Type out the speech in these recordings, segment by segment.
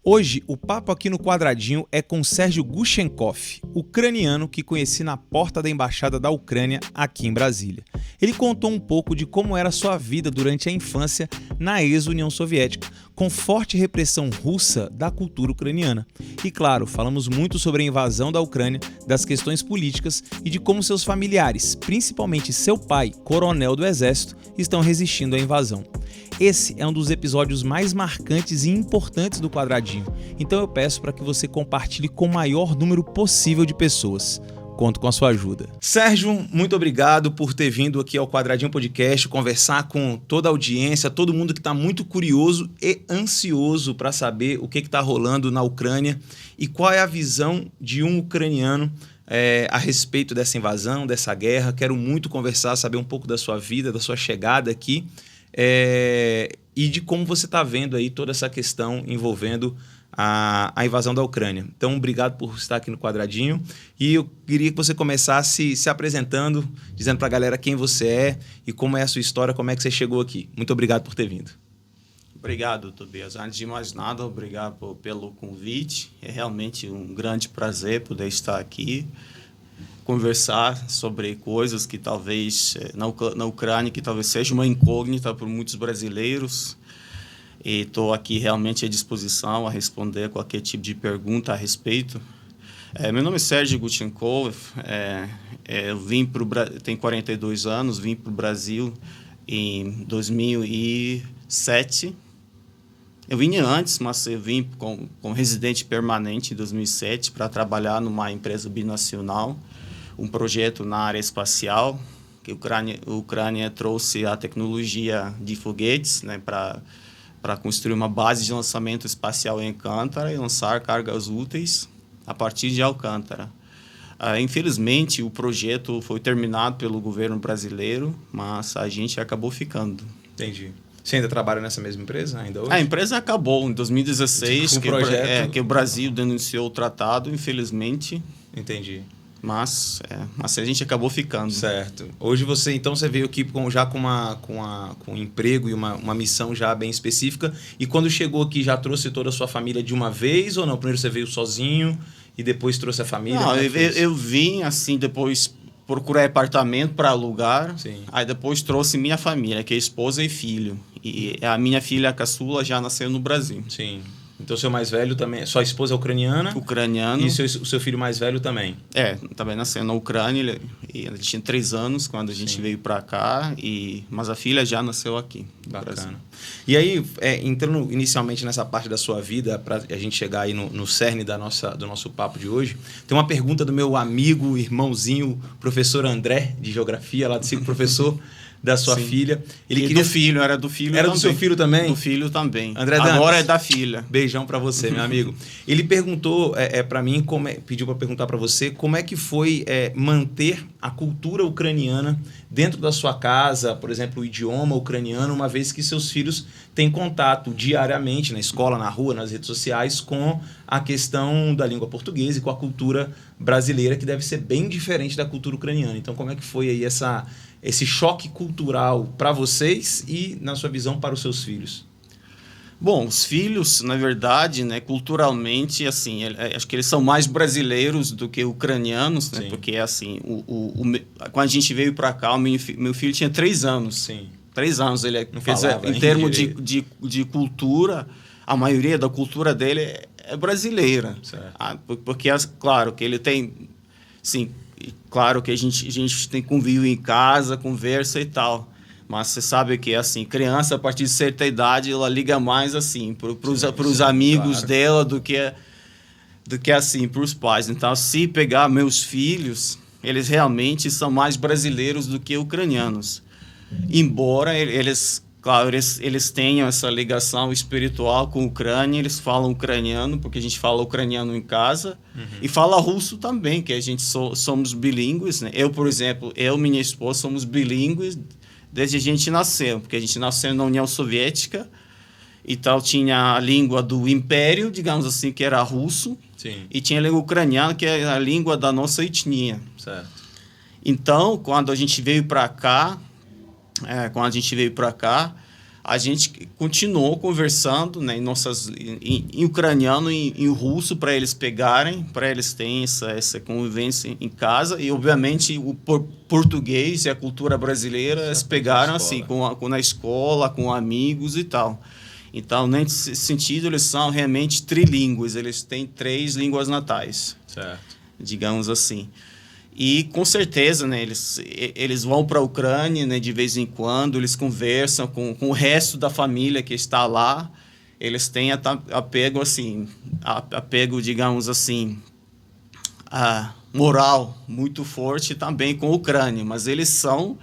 Hoje, o papo aqui no Quadradinho é com Sérgio Guchenkov, ucraniano que conheci na porta da Embaixada da Ucrânia aqui em Brasília. Ele contou um pouco de como era sua vida durante a infância na ex-União Soviética, com forte repressão russa da cultura ucraniana. E claro, falamos muito sobre a invasão da Ucrânia, das questões políticas e de como seus familiares, principalmente seu pai, coronel do exército, estão resistindo à invasão. Esse é um dos episódios mais marcantes e importantes do Quadradinho, então eu peço para que você compartilhe com o maior número possível de pessoas. Conto com a sua ajuda. Sérgio, muito obrigado por ter vindo aqui ao Quadradinho Podcast, conversar com toda a audiência, todo mundo que está muito curioso e ansioso para saber o que está rolando na Ucrânia e qual é a visão de um ucraniano a respeito dessa invasão, dessa guerra. Quero muito conversar, saber um pouco da sua vida, da sua chegada aqui. E de como você está vendo aí toda essa questão envolvendo a invasão da Ucrânia. Então, obrigado por estar aqui no Quadradinho. E eu queria que você começasse se apresentando, dizendo para a galera quem você é e como é a sua história, como é que você chegou aqui. Muito obrigado por ter vindo. Obrigado, Tobias. Antes de mais nada, obrigado pelo convite. É realmente um grande prazer poder estar aqui, conversar sobre coisas que talvez na Ucrânia que talvez seja uma incógnita para muitos brasileiros, e estou aqui realmente à disposição a responder qualquer tipo de pergunta a respeito. Meu nome é Sérgio Guchenkov, eu tenho 42 anos, vim para o Brasil em 2007. Eu vinha antes, mas eu vim como residente permanente em 2007 para trabalhar numa empresa binacional, um projeto na área espacial, que a Ucrânia trouxe a tecnologia de foguetes, né, para construir uma base de lançamento espacial em Alcântara e lançar cargas úteis a partir de Alcântara. Infelizmente, o projeto foi terminado pelo governo brasileiro, mas a gente acabou ficando. Entendi. Você ainda trabalha nessa mesma empresa ainda hoje? A empresa acabou em 2016, que o Brasil denunciou o tratado, infelizmente. Entendi. Mas a gente acabou ficando. Certo. Hoje você veio aqui já com um emprego e uma missão já bem específica. E quando chegou aqui, já trouxe toda a sua família de uma vez ou não? Primeiro você veio sozinho e depois trouxe a família? Não, eu vim assim, depois procurei apartamento para alugar. Sim. Aí depois trouxe minha família, que é esposa e filho. E a minha filha caçula já nasceu no Brasil. Sim. Então, seu mais velho também... Sua esposa é ucraniana? Ucraniano. E o seu filho mais velho também? Também nasceu na Ucrânia. Ele tinha 3 anos quando a gente veio para cá. Mas a filha já nasceu aqui. Bacana. E aí, entrando inicialmente nessa parte da sua vida, para a gente chegar aí no cerne do nosso papo de hoje, tem uma pergunta do meu amigo, irmãozinho, professor André, de Geografia, lá do Ciclo Professor, da sua filha. Ele queria... Era do filho Era também. Do seu filho também? Do filho também. André Dantas. Agora é da filha. Beijão para você, meu amigo. Ele perguntou para mim, pediu para perguntar para você como é que foi manter a cultura ucraniana dentro da sua casa, por exemplo, o idioma ucraniano, uma vez que seus filhos têm contato diariamente na escola, na rua, nas redes sociais, com a questão da língua portuguesa e com a cultura brasileira, que deve ser bem diferente da cultura ucraniana. Então, como é que foi aí esse choque cultural para vocês e, na sua visão, para os seus filhos? Bom, os filhos, na verdade, né, culturalmente, assim, acho que eles são mais brasileiros do que ucranianos, né, porque, assim, quando a gente veio para cá, meu filho tinha 3 anos. Sim. 3 anos. Ele, em termos de cultura, a maioria da cultura dele é brasileira. Porque, claro, que ele tem... Sim, claro que a gente tem convívio em casa, conversa e tal. Mas você sabe que, assim, criança, a partir de certa idade, ela liga mais, assim, para os amigos dela do que, assim, para os pais. Então, se pegar meus filhos, eles realmente são mais brasileiros do que ucranianos. Embora eles tenham essa ligação espiritual com a Ucrânia, eles falam ucraniano, porque a gente fala ucraniano em casa, e fala russo também, que a gente somos bilíngues, né? Eu, por exemplo, e minha esposa somos bilíngues desde a gente nasceu, porque a gente nasceu na União Soviética, então tinha a língua do Império, digamos assim, que era russo. Sim. E tinha a língua ucraniana, que é a língua da nossa etnia. Certo. Então, quando a gente veio para cá, a gente continuou conversando, né, em ucraniano e em russo para eles pegarem, para eles terem essa convivência em casa. E, obviamente, o português e a cultura brasileira eles pegaram assim, na escola, com amigos e tal. Então, nesse sentido, eles são realmente trilíngues, eles têm 3 línguas natais, certo, digamos assim. E, com certeza, né, eles vão para a Ucrânia, né, de vez em quando, eles conversam com o resto da família que está lá, eles têm apego, assim, digamos assim, moral muito forte também com a Ucrânia, mas eles são...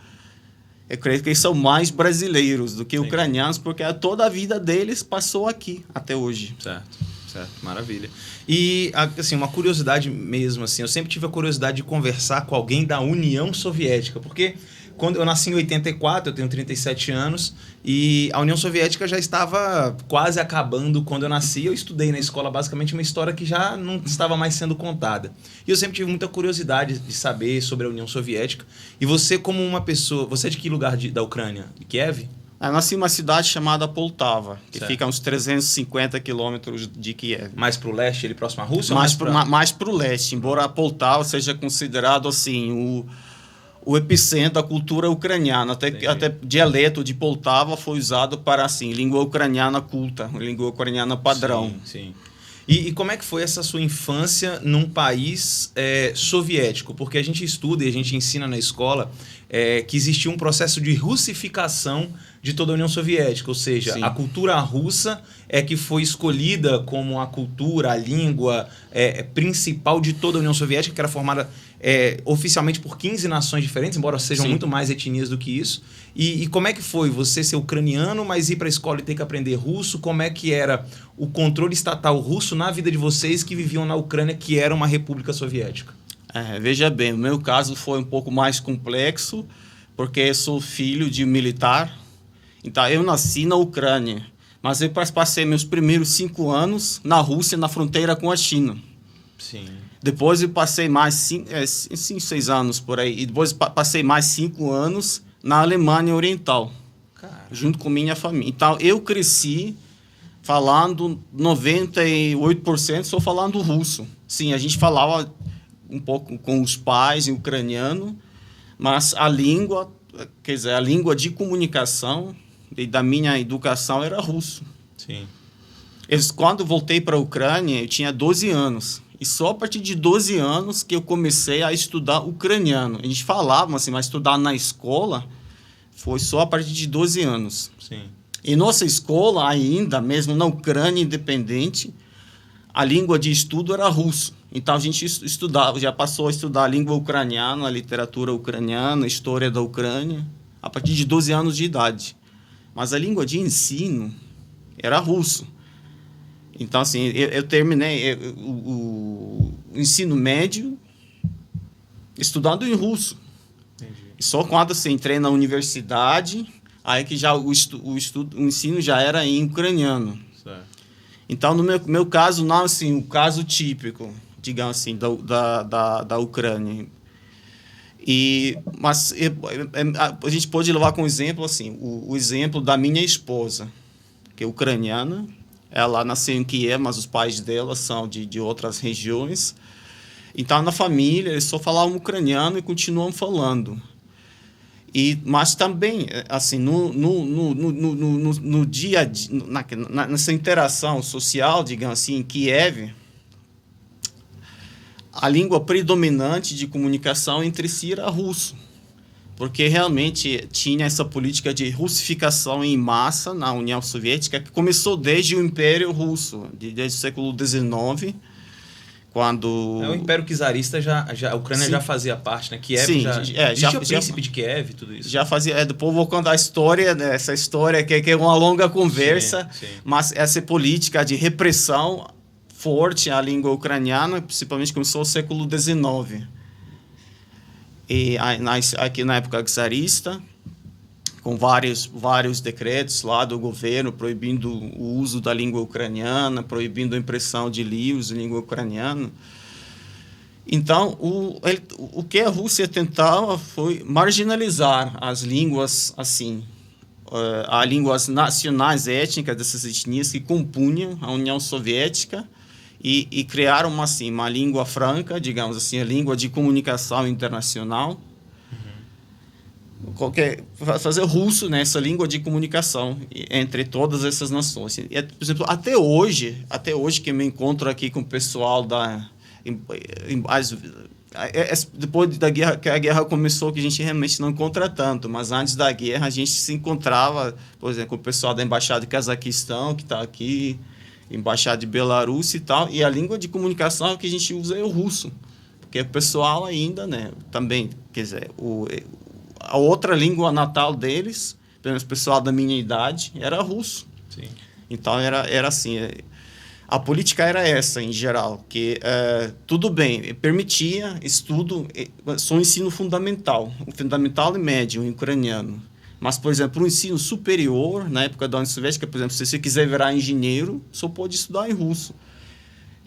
Eu creio que eles são mais brasileiros do que ucranianos, porque toda a vida deles passou aqui até hoje. Certo, maravilha. E, assim, uma curiosidade mesmo, assim, eu sempre tive a curiosidade de conversar com alguém da União Soviética, porque quando eu nasci em 84, eu tenho 37 anos, e a União Soviética já estava quase acabando quando eu nasci. Eu estudei na escola basicamente uma história que já não estava mais sendo contada. E eu sempre tive muita curiosidade de saber sobre a União Soviética. E você, como uma pessoa... Você é de que lugar da Ucrânia? De Kiev? Eu nasci em uma cidade chamada Poltava, que fica a uns 350 quilômetros de Kiev. Mais para o leste, ele próximo à Rússia? Mais para o leste, embora Poltava seja considerado assim o epicentro da cultura ucraniana. Até dialeto de Poltava foi usado para assim, língua ucraniana culta, língua ucraniana padrão. Sim. E como é que foi essa sua infância num país soviético? Porque a gente estuda e a gente ensina na escola que existia um processo de russificação de toda a União Soviética, ou seja, a cultura russa é que foi escolhida como a cultura, a língua principal de toda a União Soviética, que era formada oficialmente por 15 nações diferentes, embora sejam muito mais etnias do que isso. E como é que foi você ser ucraniano, mas ir para a escola e ter que aprender russo? Como é que era o controle estatal russo na vida de vocês que viviam na Ucrânia, que era uma república soviética? Veja bem, o meu caso foi um pouco mais complexo, porque eu sou filho de militar. Então, eu nasci na Ucrânia, mas eu passei meus primeiros 5 anos na Rússia, na fronteira com a China. Sim. Depois eu passei mais 6 anos por aí. E depois passei mais 5 anos na Alemanha Oriental, junto com minha família. Então, eu cresci falando 98% só falando russo. Sim, a gente falava um pouco com os pais em ucraniano, mas a língua, quer dizer, a língua de comunicação e da minha educação era russo. Sim. Quando voltei para a Ucrânia, eu tinha 12 anos. E só a partir de 12 anos que eu comecei a estudar ucraniano. A gente falava assim, mas estudar na escola foi só a partir de 12 anos. Sim. E nossa escola ainda, mesmo na Ucrânia independente, a língua de estudo era russo. Então a gente estudava, já passou a estudar a língua ucraniana, a literatura ucraniana, a história da Ucrânia, a partir de 12 anos de idade. Mas a língua de ensino era russo. Então, assim, eu terminei o ensino médio estudando em russo. Entendi. Só quando assim, entrei na universidade, aí que já o ensino já era em ucraniano. Certo. Então, no meu caso, não assim, o caso típico, digamos assim, da Ucrânia. Mas a gente pode levar como exemplo assim, o exemplo da minha esposa, que é ucraniana. Ela nasceu em Kiev, mas os pais dela são de outras regiões. Então, na família, eles só falavam ucraniano e continuam falando. Mas também, assim, no dia a dia, nessa interação social, digamos assim, em Kiev, a língua predominante de comunicação entre si era russo, porque realmente tinha essa política de russificação em massa na União Soviética, que começou desde o Império Russo, desde o século XIX, quando... O Império Czarista, a Ucrânia já fazia parte, né? Kiev já o príncipe de Kiev e tudo isso. Já fazia... depois vou contar a história, né? Essa história que é uma longa conversa, sim. Mas essa política de repressão forte à língua ucraniana, principalmente começou no século XIX. E aqui na época czarista, com vários decretos lá do governo proibindo o uso da língua ucraniana, proibindo a impressão de livros em língua ucraniana. Então, o que a Rússia tentava foi marginalizar as línguas assim as línguas nacionais étnicas dessas etnias que compunham a União Soviética e criaram uma língua franca, digamos assim, a língua de comunicação internacional. Fazer russo nessa língua de comunicação entre todas essas nações. E, por exemplo, até hoje que eu me encontro aqui com o pessoal depois da guerra, que a guerra começou, que a gente realmente não encontra tanto, mas antes da guerra a gente se encontrava, por exemplo, com o pessoal da Embaixada de Cazaquistão, que está aqui, Embaixada de Belarus e tal, e a língua de comunicação que a gente usa é o russo, porque o pessoal ainda, né, também, quer dizer, a outra língua natal deles, pelo menos o pessoal da minha idade, era russo. Sim. Então, era assim, a política era essa, em geral, que tudo bem, permitia estudo, só ensino fundamental e médio, o ucraniano. Mas, por exemplo, o ensino superior, na época da União Soviética, por exemplo, se você quiser virar engenheiro, só pode estudar em russo.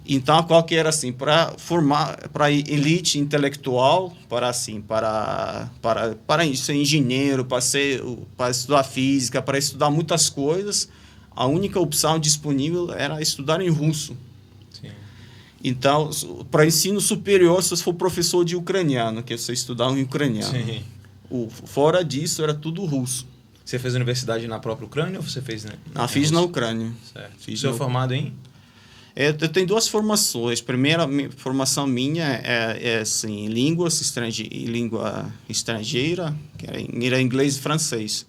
Então, qual que era assim, para formar, para elite intelectual, para ser engenheiro, para estudar física, para estudar muitas coisas, a única opção disponível era estudar em russo. Sim. Então, para ensino superior, se você for professor de ucraniano, que você estudar em ucraniano. Sim. Fora disso, era tudo russo. Você fez universidade na própria Ucrânia ou você fez fiz na Ucrânia. Certo. Você é formado em? Eu tenho duas formações. Primeira formação minha é assim, língua estrangeira, que era inglês e francês.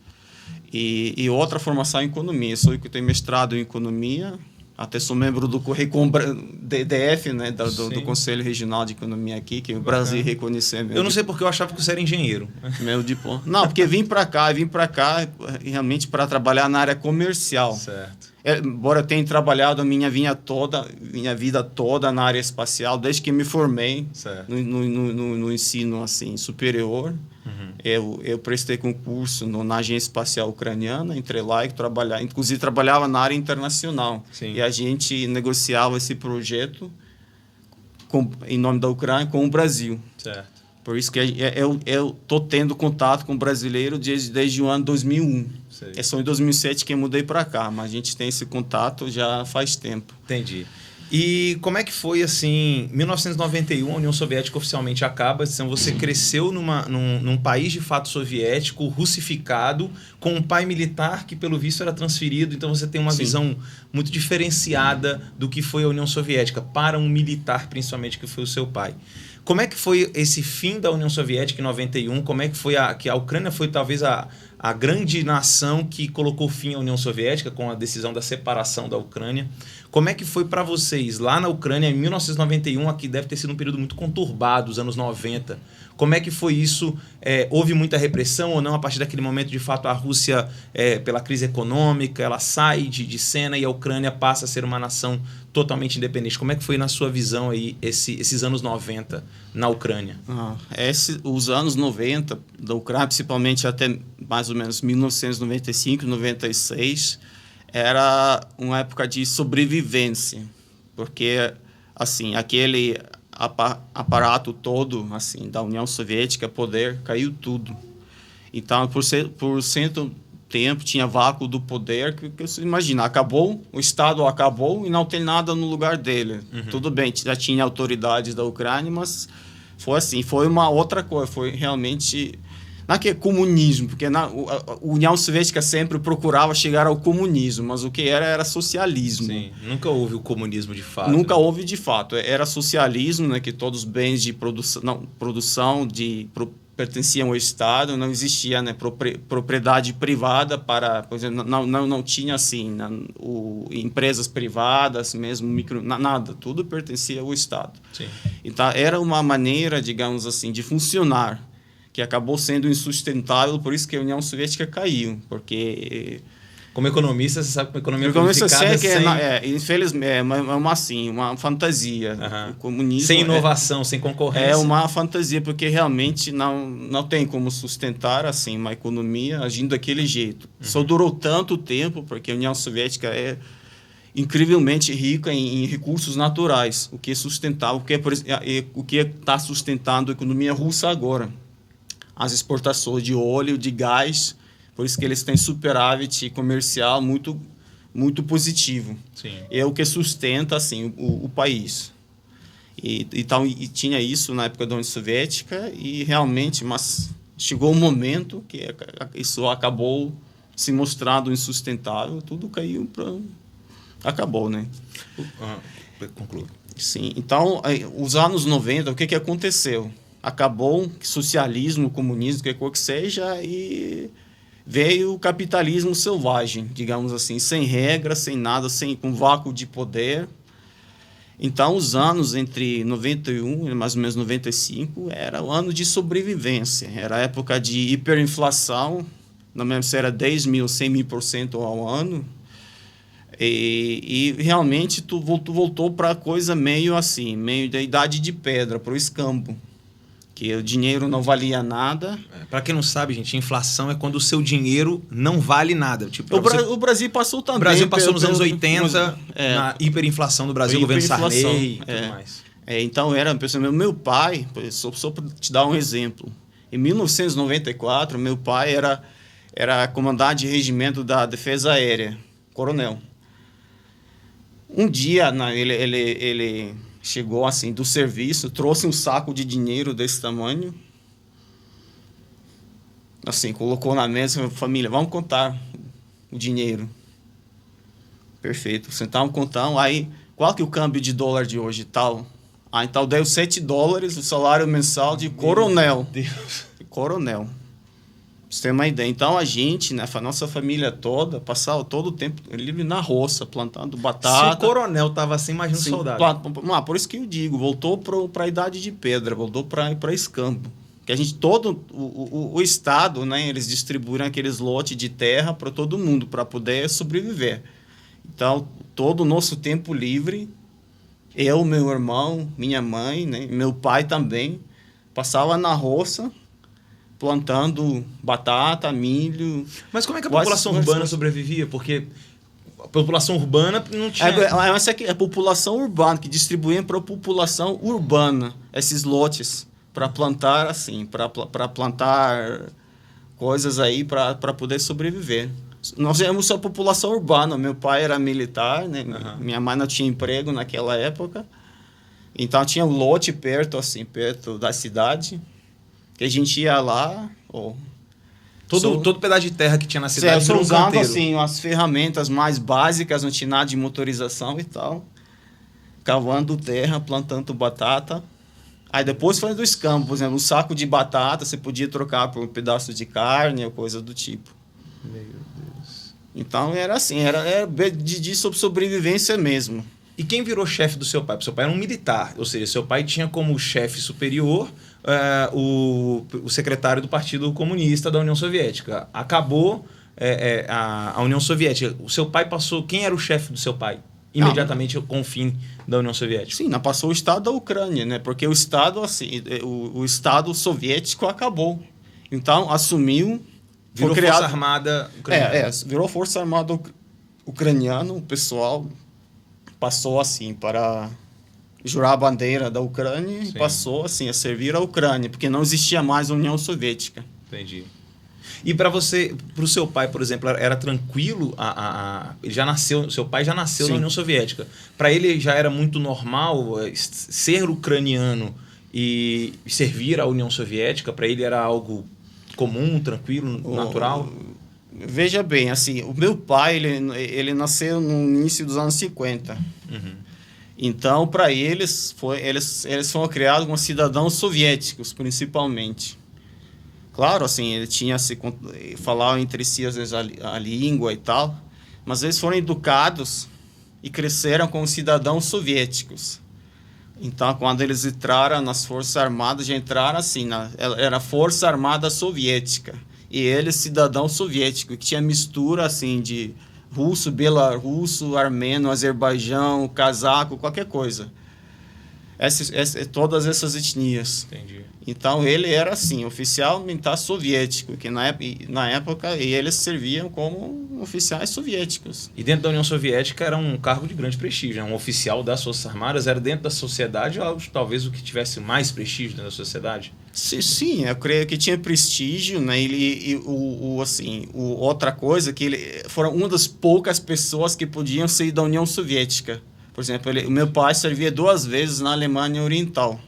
E outra formação em economia. Eu tenho mestrado em economia, até sou membro do DDF, né, do Conselho Regional de Economia aqui, que o Brasil reconheceu. Eu não sei porque eu achava que você era engenheiro. Meu diploma. Não, porque vim para cá realmente para trabalhar na área comercial. Certo. Embora eu tenha trabalhado a minha vida toda na área espacial, desde que me formei no ensino assim, superior. Eu prestei concurso na Agência Espacial Ucraniana, entrei lá e inclusive trabalhava na área internacional. Sim. E a gente negociava esse projeto em nome da Ucrânia com o Brasil. Certo. Por isso que eu estou tendo contato com o brasileiro desde o ano 2001. É só em 2007 que eu mudei para cá, mas a gente tem esse contato já faz tempo. Entendi. E como é que foi, assim, 1991, a União Soviética oficialmente acaba, então você cresceu num país de fato soviético, russificado, com um pai militar que, pelo visto, era transferido, então você tem uma visão muito diferenciada do que foi a União Soviética, para um militar, principalmente, que foi o seu pai. Como é que foi esse fim da União Soviética em 91? Como é que foi que a Ucrânia foi talvez a grande nação que colocou fim à União Soviética com a decisão da separação da Ucrânia? Como é que foi para vocês lá na Ucrânia em 1991? Aqui deve ter sido um período muito conturbado, os anos 90. Como é que foi isso? Houve muita repressão ou não? A partir daquele momento, de fato, a Rússia, pela crise econômica, ela sai de cena e a Ucrânia passa a ser uma nação totalmente independente. Como é que foi, na sua visão, aí, esses anos 90 na Ucrânia? Os anos 90 da Ucrânia, principalmente até mais ou menos 1995, 96, era uma época de sobrevivência, porque assim, aquele aparato todo assim, da União Soviética, poder, caiu tudo. Então, por certo tempo, tinha vácuo do poder, que você imagina, o Estado acabou e não tem nada no lugar dele. Tudo bem, já tinha autoridades da Ucrânia, mas foi assim, foi uma outra coisa, foi realmente... Não é que é comunismo, porque a União Soviética sempre procurava chegar ao comunismo, mas o que era socialismo. Sim, nunca houve o comunismo de fato. Nunca houve de fato. Era socialismo, né, que todos os bens de produção pertenciam ao Estado, não existia, né, propriedade privada por exemplo, não tinha assim, empresas privadas, mesmo nada, tudo pertencia ao Estado. Sim. Então era uma maneira, digamos assim, de funcionar, que acabou sendo insustentável, por isso que a União Soviética caiu, porque... Como economista, você sabe que a economia unificada infelizmente, é uma fantasia. Uhum. O comunismo sem inovação, sem concorrência. É uma fantasia, porque realmente não tem como sustentar assim, uma economia agindo daquele jeito. Só durou tanto tempo, porque a União Soviética é incrivelmente rica em recursos naturais, o que é sustentável, o que está sustentando a economia russa agora. As exportações de óleo, de gás, Por isso que eles têm superávit comercial muito, muito positivo. Sim. É o que sustenta assim, o país. Então, tinha isso na época da União Soviética e realmente, mas chegou um momento que isso acabou se mostrando insustentável, tudo caiu para... Acabou, né? Conclua. Sim. Então, os anos 90, o que aconteceu? Acabou o socialismo, o comunismo, o que quer que seja, e veio o capitalismo selvagem, digamos assim, sem regras, sem nada, com vácuo de poder. Então, os anos entre 91 e mais ou menos 95 era o ano de sobrevivência. Era a época de hiperinflação, não lembro se era 10 mil, 100 mil% ao ano. E realmente tu voltou para coisa meio assim, meio da idade de pedra, para o escambo. Que o dinheiro não valia nada. Para quem não sabe, gente, inflação é quando o seu dinheiro não vale nada. Tipo, o Brasil passou também. O Brasil passou nos anos 80, na hiperinflação do Brasil, governo Sarney e tudo mais. Então, meu pai, só para te dar um exemplo, em 1994, meu pai era comandante de regimento da Defesa Aérea, coronel. Um dia, ele chegou assim do serviço, trouxe um saco de dinheiro desse tamanho, assim, colocou na mesa, família, vamos contar o dinheiro. Perfeito, sentamos, contamos, aí, qual que é o câmbio de dólar de hoje, tal? Então deu $7 o salário mensal de coronel. Meu Deus. Coronel. Pra você ter uma ideia. Então, a gente, né, a nossa família toda, passava todo o tempo livre na roça, plantando batata. Se o coronel estava assim, imagina o soldado. Por isso que eu digo, voltou para a idade de pedra, voltou para escambo. Que a gente, todo o Estado, né, eles distribuíram aqueles lotes de terra para todo mundo, para poder sobreviver. Então, todo o nosso tempo livre, eu, meu irmão, minha mãe, né, meu pai também, passava na roça, plantando batata, milho. Mas como é que a população urbana sobrevivia? Porque a população urbana não tinha... Essa aqui é a população urbana, que distribuía para a população urbana esses lotes para plantar, assim, para plantar coisas aí para poder sobreviver. Nós éramos a população urbana. Meu pai era militar, né? Minha mãe não tinha emprego naquela época. Então tinha um lote perto da cidade, que a gente ia lá, todo pedaço de terra que tinha na cidade virou um usando canteiro. Assim, as ferramentas mais básicas, não tinha nada de motorização e tal, cavando terra, plantando batata. Aí depois foi do escambo, por exemplo, um saco de batata você podia trocar por um pedaço de carne ou coisa do tipo. Meu Deus. Então era assim, era de sobrevivência mesmo. E quem virou chefe do seu pai? Porque seu pai era um militar, ou seja, seu pai tinha como chefe superior o secretário do Partido Comunista da União Soviética. Acabou a União Soviética. O seu pai passou... Quem era o chefe do seu pai? Imediatamente com o fim da União Soviética. Sim, passou o Estado da Ucrânia, né? Porque o Estado, assim, o Estado soviético acabou. Então, assumiu... Virou Força Armada Ucraniana. Virou Força Armada Ucraniana, o pessoal... passou assim para jurar a bandeira da Ucrânia. Sim. E passou assim a servir a Ucrânia, porque não existia mais a União Soviética. Entendi. E para o seu pai, por exemplo, era tranquilo? Ele já nasceu, seu pai já nasceu Sim. na União Soviética. Para ele já era muito normal ser ucraniano e servir à União Soviética? Para ele era algo comum, tranquilo, natural? Veja bem, assim, o meu pai, ele nasceu no início dos anos 50. Uhum. Então, para eles foram criados como cidadãos soviéticos, principalmente. Claro, assim, ele tinha falavam entre si, às vezes, a língua e tal, mas eles foram educados e cresceram como cidadãos soviéticos. Então, quando eles entraram nas Forças Armadas, já entraram assim, era a Força Armada Soviética. E ele, cidadão soviético, que tinha mistura assim de russo, belarrusso, armênio, azerbaijão, cazaco, qualquer coisa. todas essas etnias. Entendi. Então, ele era, assim, oficial militar soviético, que na época eles serviam como oficiais soviéticos. E dentro da União Soviética era um cargo de grande prestígio, né? Um oficial das Forças Armadas era dentro da sociedade algo, talvez o que tivesse mais prestígio dentro da sociedade? Sim, eu creio que tinha prestígio, né? Outra coisa, que ele foram uma das poucas pessoas que podiam sair da União Soviética. Por exemplo, o meu pai servia 2 vezes na Alemanha Oriental,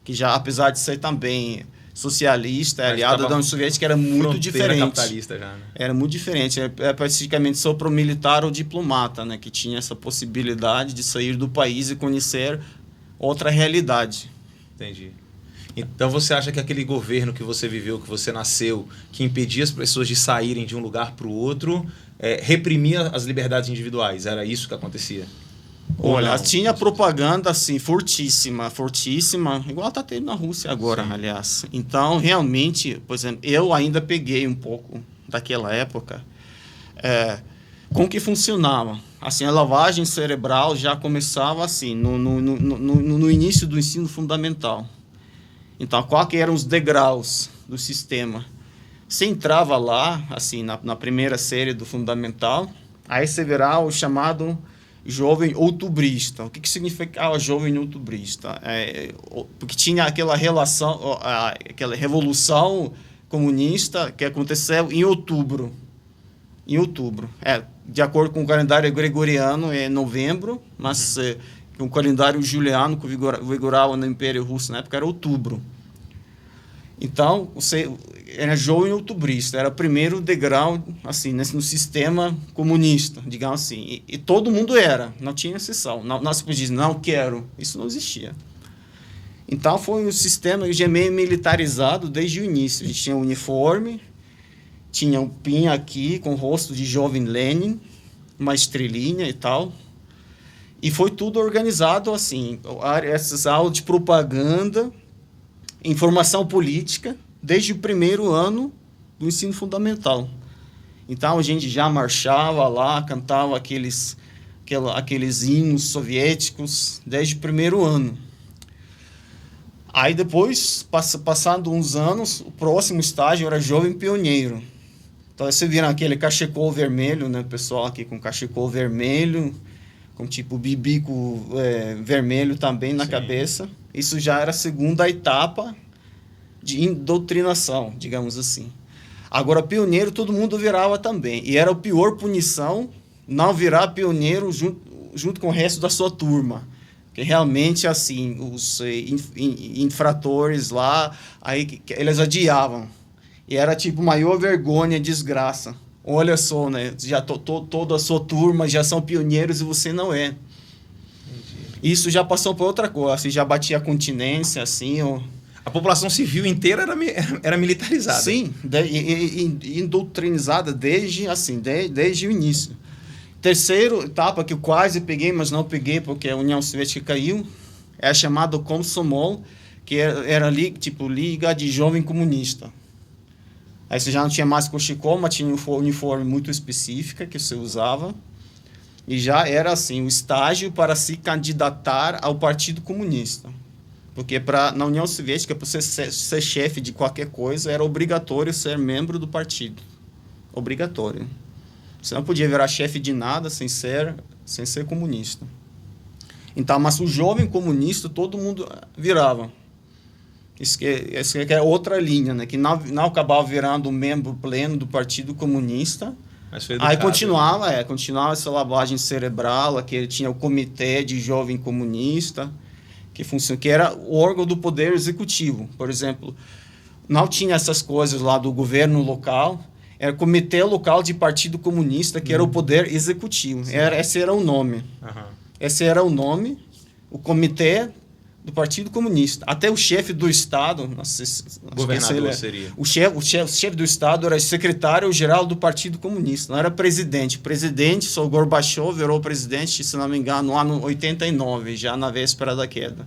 que já, apesar de ser também socialista, aliado da União Soviética, era muito diferente. Capitalista já, né? Era muito diferente. Era praticamente só para o militar ou diplomata, né? Que tinha essa possibilidade de sair do país e conhecer outra realidade. Entendi. Então você acha que aquele governo que você viveu, que você nasceu, que impedia as pessoas de saírem de um lugar para o outro, reprimia as liberdades individuais? Era isso que acontecia? Olha, tinha propaganda assim, fortíssima, igual está tendo na Rússia agora, sim, aliás. Então, realmente, por exemplo, eu ainda peguei um pouco daquela época como que funcionava. Assim, a lavagem cerebral já começava assim, no início do ensino fundamental. Então, quais eram os degraus do sistema? Você entrava lá, assim, na primeira série do fundamental, aí você verá o chamado jovem outubrista. O que significava jovem outubrista? Porque tinha aquela relação, aquela revolução comunista que aconteceu em outubro. De acordo com o calendário gregoriano, é novembro, mas o calendário juliano que vigorava no Império Russo na época era outubro. Então, você era jovem outubrista, era o primeiro degrau assim, no sistema comunista, digamos assim. E todo mundo era, não tinha exceção. Não se podia dizer, não quero. Isso não existia. Então, foi um sistema já meio militarizado desde o início. A gente tinha um uniforme, tinha um pin aqui com o rosto de jovem Lenin, uma estrelinha e tal. E foi tudo organizado assim. Essas aulas de propaganda, informação política, desde o primeiro ano do ensino fundamental. Então, a gente já marchava lá, cantava aqueles hinos soviéticos desde o primeiro ano. Aí, depois, passando uns anos, o próximo estágio era jovem pioneiro. Então, você viram aquele cachecol vermelho, né? O pessoal aqui com cachecol vermelho, com tipo bibico vermelho também na, sim, cabeça. Isso já era a segunda etapa de indoutrinação, digamos assim. Agora, pioneiro, todo mundo virava também. E era a pior punição não virar pioneiro junto com o resto da sua turma. Porque realmente, assim, os infratores lá, aí eles adiavam. E era tipo maior vergonha, desgraça. Olha só, né? Já toda a sua turma já são pioneiros e você não é. Entendi. Isso já passou por outra coisa. Assim, já batia a continência, assim. A população civil inteira era militarizada. Sim, indoctrinizada desde o início. Terceira etapa que eu quase peguei, mas não peguei porque a União Soviética caiu, é a chamada Komsomol, que era tipo Liga de Jovem Comunista. Aí você já não tinha mais cachecol, mas tinha um uniforme muito específico que você usava. E já era assim, o estágio para se candidatar ao Partido Comunista. Porque na União Soviética, para você ser chefe de qualquer coisa, era obrigatório ser membro do partido. Obrigatório. Você não podia virar chefe de nada sem ser comunista. Então, mas o jovem comunista, todo mundo virava. Isso que é outra linha, né? Que não acabava virando um membro pleno do Partido Comunista. Mas foi educado, aí continuava essa lavagem cerebral, que tinha o Comitê de Jovem Comunista, que era o órgão do poder executivo. Por exemplo, não tinha essas coisas lá do governo local, era o Comitê Local de Partido Comunista, que era o poder executivo. Esse era o nome. Esse era o nome, o Comitê do Partido Comunista. Até o chefe do Estado, governador seria. O chefe do Estado era secretário-geral do Partido Comunista, não era presidente. Presidente, só o Gorbachev virou presidente, se não me engano, no ano 89, já na véspera da queda.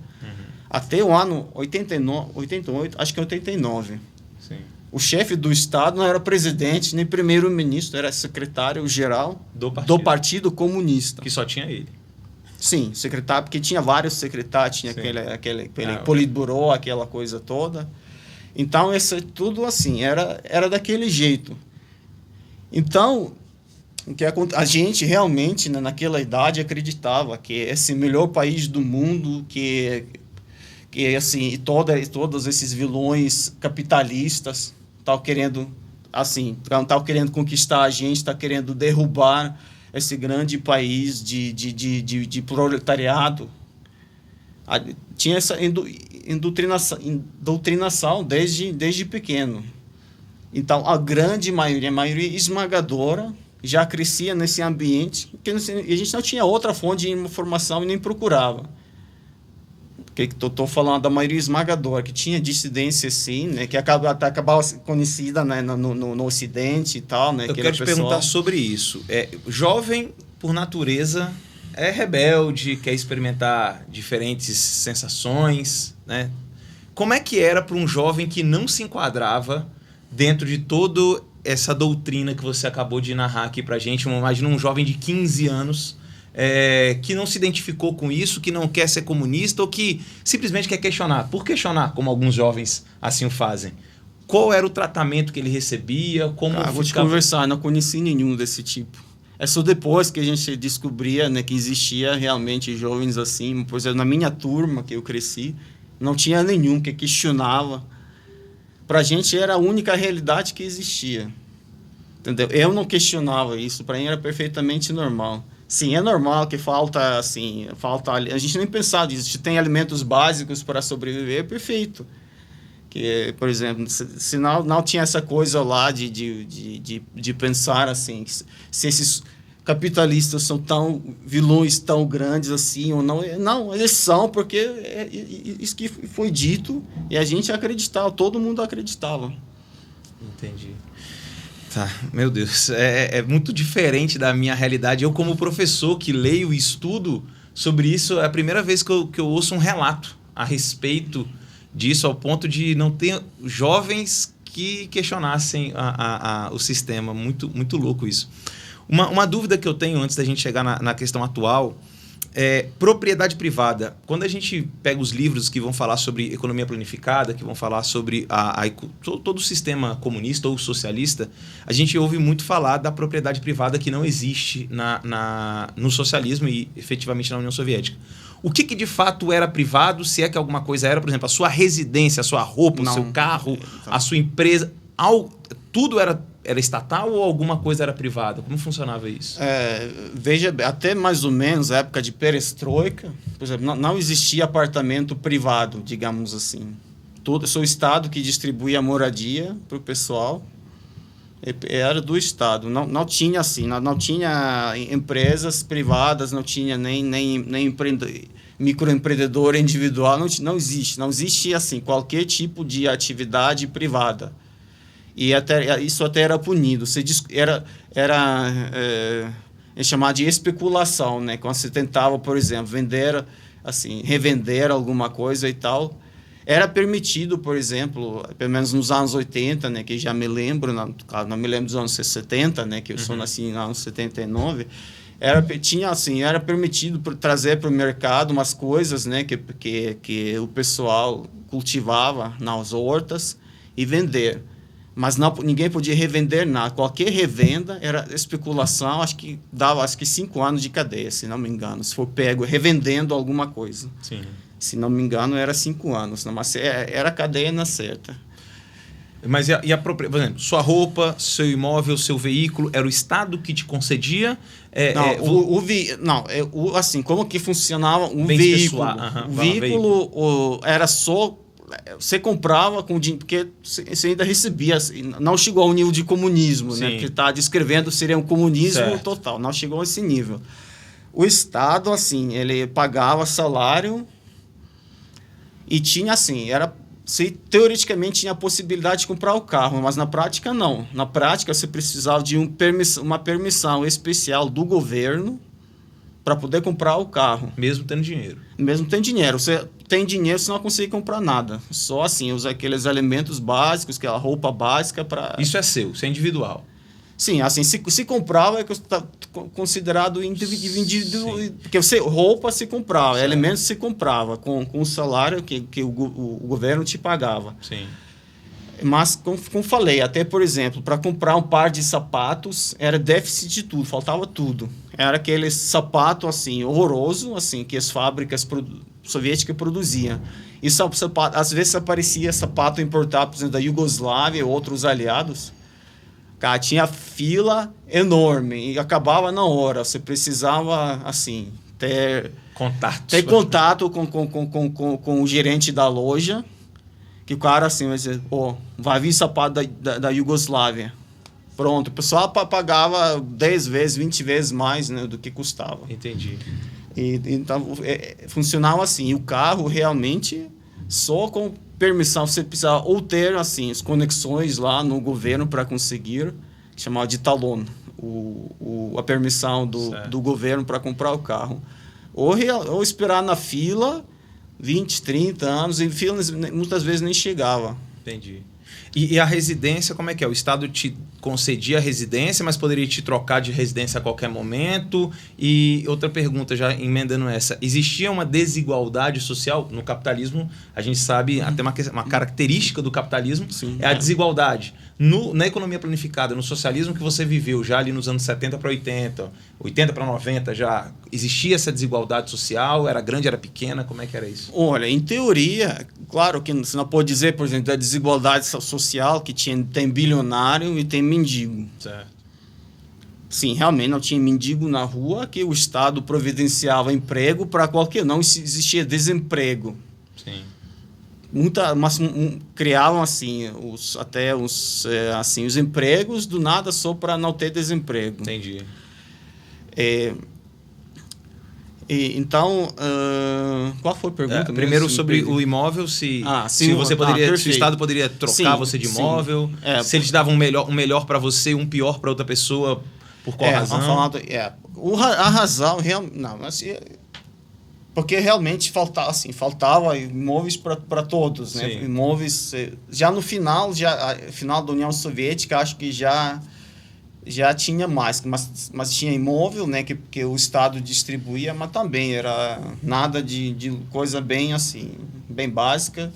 Até o ano 88, acho que 89. Sim. O chefe do Estado não era presidente, nem primeiro-ministro, era secretário-geral do Partido Comunista. Que só tinha ele. Sim, secretário, porque tinha vários secretários, tinha aquele politburó, aquela coisa toda. Então, tudo assim, era daquele jeito. Então, a gente realmente, né, naquela idade, acreditava que esse melhor país do mundo, que assim, todos esses vilões capitalistas estavam querendo, assim, conquistar a gente, estavam querendo derrubar esse grande país de proletariado. Tinha essa doutrinação desde pequeno. Então, a maioria esmagadora, já crescia nesse ambiente, que a gente não tinha outra fonte de informação e nem procurava. Que estou falando da maioria esmagadora, que tinha dissidência, sim, né, que acabava conhecida, né, no Ocidente e tal. Né, eu quero te perguntar sobre isso. Jovem, por natureza, é rebelde, quer experimentar diferentes sensações, né? Como é que era para um jovem que não se enquadrava dentro de toda essa doutrina que você acabou de narrar aqui para a gente? Imagina um jovem de 15 anos que não se identificou com isso, que não quer ser comunista ou que simplesmente quer questionar. Por questionar, como alguns jovens assim o fazem? Qual era o tratamento que ele recebia? Vou te conversar, não conheci nenhum desse tipo. É só depois que a gente descobria, né, que existia realmente jovens assim. Por exemplo, na minha turma que eu cresci, não tinha nenhum que questionava. Para a gente era a única realidade que existia. Entendeu? Eu não questionava isso, para mim era perfeitamente normal. Sim, é normal que falta. A gente nem pensava disso. Se tem alimentos básicos para sobreviver, é perfeito. Que, por exemplo, se não tinha essa coisa lá de pensar assim, se esses capitalistas são vilões tão grandes assim ou não. Não, eles são, porque isso que foi dito e a gente acreditava, todo mundo acreditava. Entendi. Tá, meu Deus, é muito diferente da minha realidade. Eu, como professor que leio e estudo sobre isso, é a primeira vez que eu ouço um relato a respeito disso, ao ponto de não ter jovens que questionassem o sistema. Muito, muito louco isso. Uma dúvida que eu tenho antes da gente chegar na questão atual é propriedade privada. Quando a gente pega os livros que vão falar sobre economia planificada, que vão falar sobre todo o sistema comunista ou socialista, a gente ouve muito falar da propriedade privada que não existe no socialismo e efetivamente na União Soviética. O que de fato era privado, se é que alguma coisa era, por exemplo, a sua residência, a sua roupa, o seu carro, a sua empresa, tudo era estatal ou alguma coisa era privada? Como funcionava isso? Veja, até mais ou menos a época de perestroika, por exemplo, não existia apartamento privado, digamos assim. Só o Estado que distribuía a moradia para o pessoal. Era do Estado. Não tinha assim, não tinha empresas privadas, não tinha nem microempreendedor individual, não existe. Não existe assim qualquer tipo de atividade privada. E isso até era punido. É chamado de especulação, né? Quando você tentava, por exemplo, revender alguma coisa e tal. Era permitido, por exemplo, pelo menos nos anos 80, né, que já me lembro, claro, não me lembro dos anos 70, né, que eu só nasci nos anos 79, era permitido trazer para o mercado umas coisas, né, que o pessoal cultivava nas hortas e vender. Mas ninguém podia revender nada. Qualquer revenda era especulação, acho que dava 5 anos de cadeia, se não me engano, se for pego revendendo alguma coisa. Sim. Se não me engano, era 5 anos, mas era a cadeia na certa. Mas por exemplo, sua roupa, seu imóvel, seu veículo, era o Estado que te concedia? Assim, como que funcionava um veículo? O veículo era só... Você comprava com dinheiro, porque você ainda recebia, não chegou ao nível de comunismo, né? Que está descrevendo seria um comunismo total, não chegou a esse nível. O Estado, assim, ele pagava salário e tinha, assim, você teoricamente tinha a possibilidade de comprar o carro, mas na prática não. Na prática você precisava de uma permissão especial do governo para poder comprar o carro. Mesmo tendo dinheiro. Mesmo tendo dinheiro. Você tem dinheiro, você não consegue comprar nada. Só assim, usa aqueles elementos básicos, aquela roupa básica para... Isso é seu, isso é individual. Sim, assim, se comprava, considerado vendido, porque roupa se comprava, certo. Alimentos se comprava com o salário que o governo te pagava. Sim. Mas, como falei, até, por exemplo, para comprar um par de sapatos, era déficit de tudo, faltava tudo. Era aquele sapato, assim, horroroso, assim, que as fábricas soviéticas produziam. E sapato, às vezes aparecia sapato importado, por exemplo, da Iugoslávia ou outros aliados. Cara, tinha fila enorme e acabava na hora. Você precisava, assim, ter contato com o gerente da loja. Que o cara, assim, vai dizer, vai vir sapato da Iugoslávia. Pronto, o pessoal pagava 10 vezes, 20 vezes mais, né, do que custava. Entendi. Então, funcionava assim. E o carro, realmente, só com permissão, você precisava ou ter, assim, as conexões lá no governo para conseguir, que chamava de talon, a permissão do governo para comprar o carro. Ou esperar na fila 20, 30 anos, e filas muitas vezes nem chegava. Entendi. E a residência, como é que é? O Estado te concedia a residência, mas poderia te trocar de residência a qualquer momento? E outra pergunta, já emendando essa. Existia uma desigualdade social? No capitalismo, a gente sabe, até uma característica do capitalismo é a desigualdade. Na economia planificada, no socialismo que você viveu já ali nos anos 70 para 80, 80 para 90 já, existia essa desigualdade social? Era grande, era pequena? Como é que era isso? Olha, em teoria, claro que você não pode dizer, por exemplo, da desigualdade social que tem bilionário e tem mendigo. Certo. Sim, realmente não tinha mendigo na rua, que o Estado providenciava emprego para qualquer... Não existia desemprego. Sim. Mas criavam assim os empregos do nada só para não ter desemprego. Entendi. Então, qual foi a pergunta? Primeiro sobre o imóvel, se o Estado poderia trocar você de imóvel, se eles davam um melhor para você e um pior para outra pessoa, por qual razão? A razão, não, assim, porque realmente faltava imóveis para todos, né? Imóveis, já no final da União Soviética, acho que já tinha mais, mas tinha imóvel, né, que o Estado distribuía, mas também era nada de coisa bem assim, bem básica,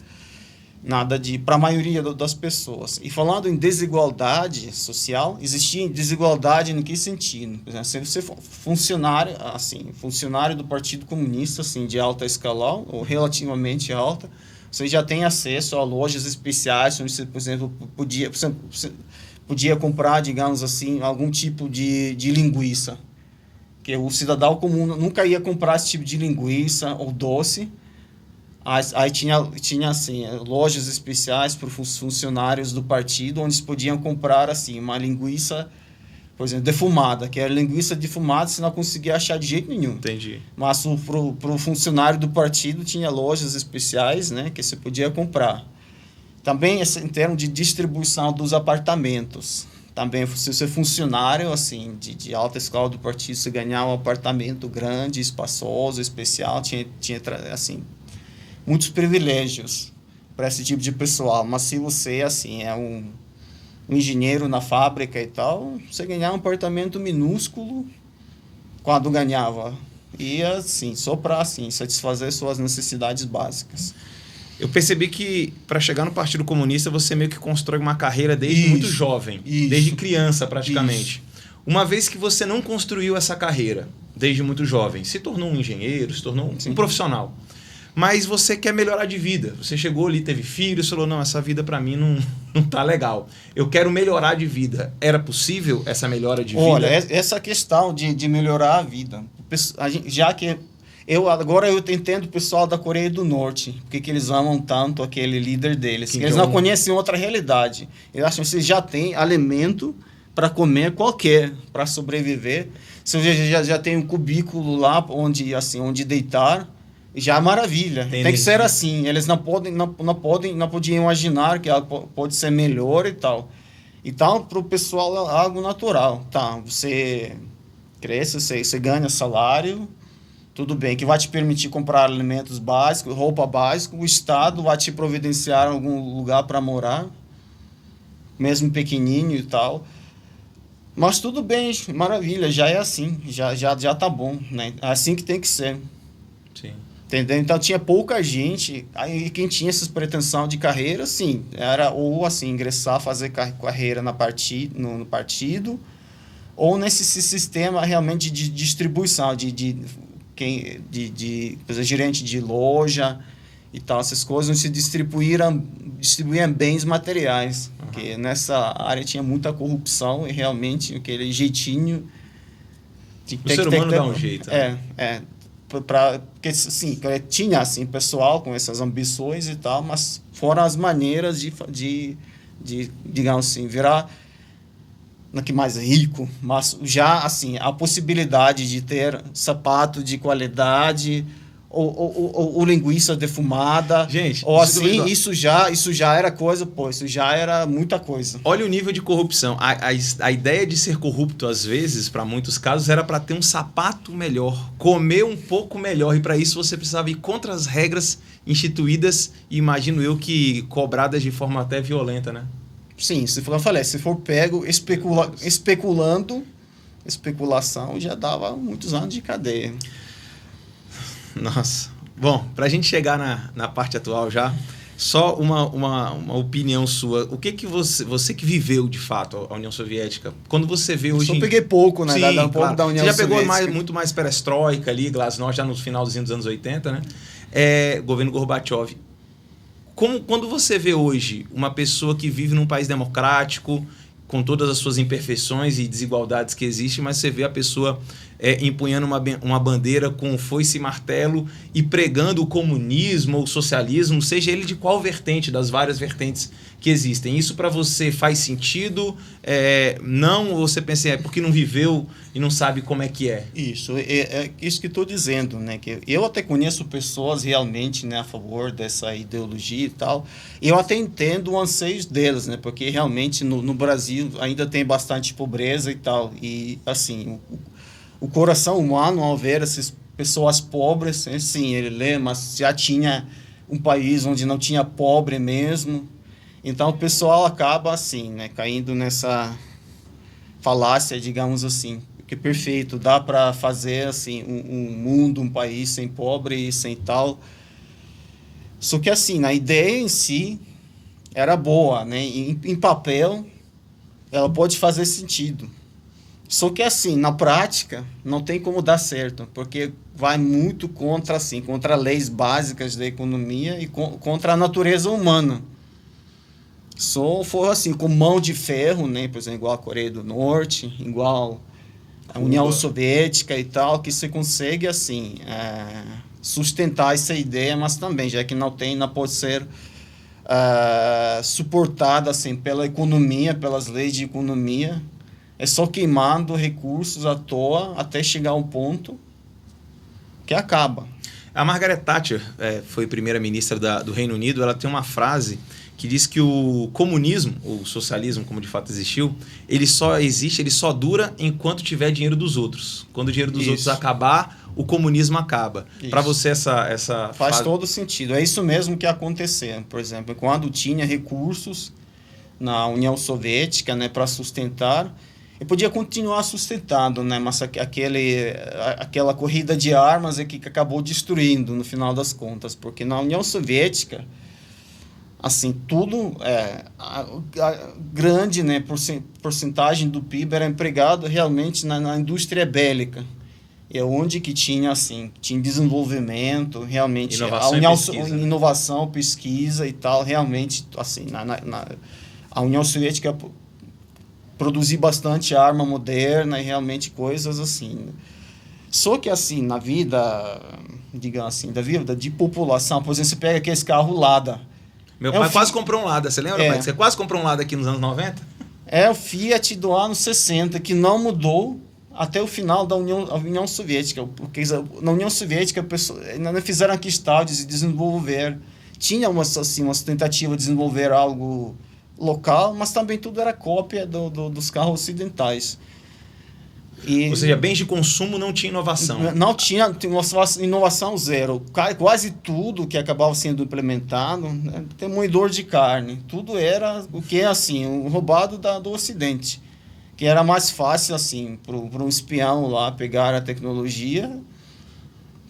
nada para a maioria das pessoas. E falando em desigualdade social, existia desigualdade em que sentido? Por exemplo, se você for funcionário do Partido Comunista, assim, de alta escalão, ou relativamente alta, você já tem acesso a lojas especiais, onde você, por exemplo, podia comprar, digamos assim, algum tipo de linguiça. Que o cidadão comum nunca ia comprar esse tipo de linguiça ou doce. Aí tinha assim, lojas especiais para os funcionários do partido, onde eles podiam comprar assim, uma linguiça, por exemplo, defumada, que era linguiça defumada, você não conseguia achar de jeito nenhum. Entendi. Mas para o funcionário do partido tinha lojas especiais, né, que você podia comprar. Também em termos de distribuição dos apartamentos. Também, se você é funcionário assim, de alta escala do partido, você ganhava um apartamento grande, espaçoso, especial, tinha assim, muitos privilégios para esse tipo de pessoal. Mas se você assim, é um engenheiro na fábrica e tal, você ganhava um apartamento minúsculo quando ganhava. E assim, só para assim, satisfazer suas necessidades básicas. Eu percebi que, para chegar no Partido Comunista, você meio que constrói uma carreira desde muito jovem, desde criança, praticamente. Uma vez que você não construiu essa carreira desde muito jovem, se tornou um engenheiro, se tornou um profissional, mas você quer melhorar de vida. Você chegou ali, teve filhos, falou, não, essa vida para mim não tá legal. Eu quero melhorar de vida. Era possível essa melhora de vida? Olha, essa questão de melhorar a vida, já que... Agora eu entendo o pessoal da Coreia do Norte, porque eles amam tanto aquele líder deles. Eles não conhecem outra realidade. Eles acham que você já tem alimento para comer qualquer, para sobreviver. Você já tem um cubículo lá onde deitar, já é maravilha. Tem que ser assim. Eles não podiam imaginar que algo pode ser melhor e tal. Então, para o pessoal é algo natural. Tá, você cresce, você ganha salário, tudo bem, que vai te permitir comprar alimentos básicos, roupa básica, o Estado vai te providenciar algum lugar para morar, mesmo pequenininho e tal. Mas tudo bem, maravilha, já é assim, já tá bom, né? É assim que tem que ser. Sim. Entendeu? Então tinha pouca gente, aí quem tinha essas pretensão de carreira, sim, era ou assim, ingressar, fazer carreira no partido, ou nesse sistema realmente de distribuição, por exemplo, gerente de loja e tal, essas coisas, onde se distribuíam bens materiais. Uhum. Porque nessa área tinha muita corrupção e realmente aquele jeitinho... O ser humano dá um jeito. Né? Porque assim, tinha assim, pessoal com essas ambições e tal, mas foram as maneiras de digamos assim, virar que mais rico, mas já assim, a possibilidade de ter sapato de qualidade ou linguiça defumada, gente, ou assim, isso já era coisa, isso já era muita coisa. Olha o nível de corrupção. A ideia de ser corrupto, às vezes, para muitos casos, era para ter um sapato melhor, comer um pouco melhor, e para isso você precisava ir contra as regras instituídas, e imagino eu que cobradas de forma até violenta, né? Sim, se for pego especulação, já dava muitos anos de cadeia. Nossa. Bom, para a gente chegar na parte atual já, só uma opinião sua. O que você que viveu de fato a União Soviética, quando você vê hoje... Eu peguei pouco, né? Sim, um pouco da União Soviética. Você já pegou muito mais perestroika ali, glasnost, já no finalzinho dos anos 80, né? Governo Gorbachev. Quando você vê hoje uma pessoa que vive num país democrático, com todas as suas imperfeições e desigualdades que existem, mas você vê a pessoa empunhando uma bandeira com foice e martelo e pregando o comunismo ou o socialismo, seja ele de qual vertente, das várias vertentes que existem. Isso para você faz sentido? Não? Ou você pensa, porque não viveu e não sabe como é que é? Isso, é isso que estou dizendo, né? Que eu até conheço pessoas realmente, né, a favor dessa ideologia e tal, e eu até entendo o anseio delas, né? Porque realmente no Brasil ainda tem bastante pobreza e tal, e assim, o coração humano, ao ver essas pessoas pobres, sim, ele lê, mas já tinha um país onde não tinha pobre mesmo. Então, o pessoal acaba, assim, né, caindo nessa falácia, digamos assim, que perfeito, dá para fazer, assim, um mundo, um país sem pobre e sem tal. Só que, assim, a ideia em si era boa, né? Em papel, ela pode fazer sentido. Só que assim, na prática, não tem como dar certo, porque vai muito contra leis básicas da economia e contra a natureza humana. Só for assim, com mão de ferro, né, por exemplo, igual a Coreia do Norte, igual a União Soviética e tal, que você consegue assim sustentar essa ideia, mas também, já que não pode ser suportada assim, pela economia, pelas leis de economia. É só queimando recursos à toa até chegar a um ponto que acaba. A Margaret Thatcher foi primeira-ministra do Reino Unido. Ela tem uma frase que diz que o comunismo, ou socialismo, como de fato existiu, ele só dura enquanto tiver dinheiro dos outros. Quando o dinheiro dos outros acabar, o comunismo acaba. Para você, essa faz todo sentido. É isso mesmo que aconteceu. Por exemplo, quando tinha recursos na União Soviética, né, para sustentar, e podia continuar sustentando, né? Mas aquela corrida de armas é que acabou destruindo no final das contas, porque na União Soviética, assim, tudo a grande, né, porcentagem do PIB era empregado realmente na indústria bélica. É onde que tinha desenvolvimento, realmente inovação, pesquisa e tal, realmente assim, a União Soviética produzir bastante arma moderna e realmente coisas assim. Só que assim, na vida, digamos assim, da vida de população, por exemplo, você pega aqueles carros Lada. Meu pai quase comprou um Lada, você lembra, pai? Você quase comprou um Lada aqui nos anos 90? É o Fiat do ano 60, que não mudou até o final da União Soviética. Porque na União Soviética, não fizeram aqui estádios e desenvolver. Tinha umas tentativas de desenvolver algo local, mas também tudo era cópia dos carros ocidentais. Ou seja, bens de consumo não tinha inovação. Não tinha inovação zero. Quase tudo que acabava sendo implementado, né, tem moedor de carne. Tudo era o que é assim, roubado do Ocidente. que era mais fácil, assim, para um espião lá pegar a tecnologia,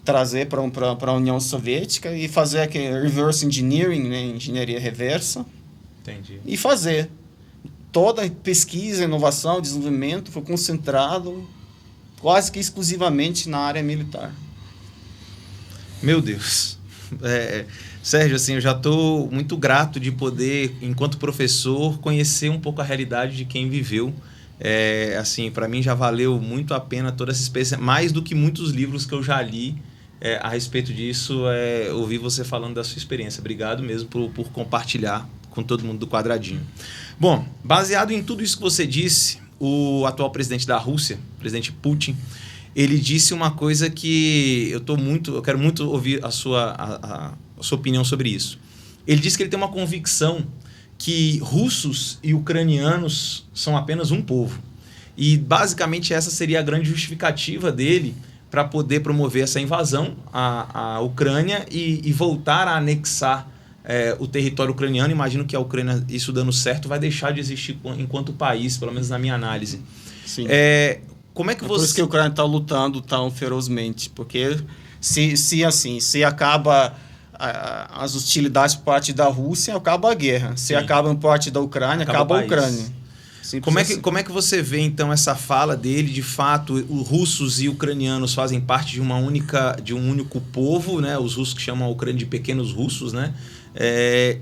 trazer para a União Soviética e fazer aquele reverse engineering, né, engenharia reversa. Entendi. E fazer. Toda pesquisa, inovação, desenvolvimento foi concentrado quase que exclusivamente na área militar. Meu Deus. Sérgio, assim, eu já estou muito grato de poder, enquanto professor, conhecer um pouco a realidade de quem viveu. Assim, para mim já valeu muito a pena toda essa experiência, mais do que muitos livros que eu já li a respeito disso, ouvir você falando da sua experiência. Obrigado mesmo por compartilhar com todo mundo do Quadradinho. Bom, baseado em tudo isso que você disse, o atual presidente da Rússia, o presidente Putin, ele disse uma coisa que eu quero muito ouvir a sua opinião sobre isso. Ele disse que ele tem uma convicção que russos e ucranianos são apenas um povo. E basicamente essa seria a grande justificativa dele para poder promover essa invasão à Ucrânia e voltar a anexar o território ucraniano. Imagino que a Ucrânia, isso dando certo, vai deixar de existir enquanto país, pelo menos na minha análise. Sim. Como é que Por isso que a Ucrânia está lutando tão ferozmente, porque se acaba as hostilidades por parte da Rússia, acaba a guerra. Se acaba por parte da Ucrânia, acaba a Ucrânia. Como é que você vê, então, essa fala dele? De fato, os russos e ucranianos fazem parte de um único povo, né? Os russos que chamam a Ucrânia de pequenos russos, né?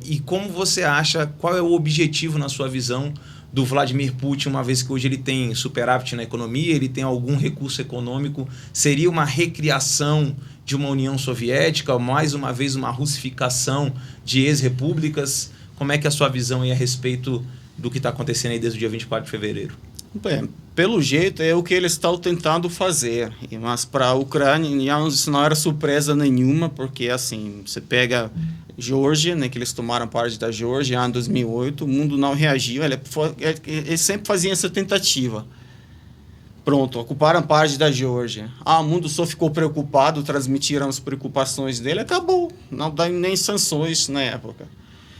E como você acha, qual é o objetivo, na sua visão, do Vladimir Putin, uma vez que hoje ele tem superávit na economia, ele tem algum recurso econômico? Seria uma recriação de uma União Soviética, mais uma vez uma russificação de ex-repúblicas? Como é que é a sua visão aí a respeito do que está acontecendo aí desde o dia 24 de fevereiro? Bem, pelo jeito é o que eles estão tentando fazer, mas para a Ucrânia isso não era surpresa nenhuma, porque assim, você pega Geórgia, né, que eles tomaram parte da Geórgia em 2008, o mundo não reagiu, eles sempre faziam essa tentativa. Pronto, ocuparam parte da Geórgia. O mundo só ficou preocupado, transmitiram as preocupações dele, acabou, não dá nem sanções na época.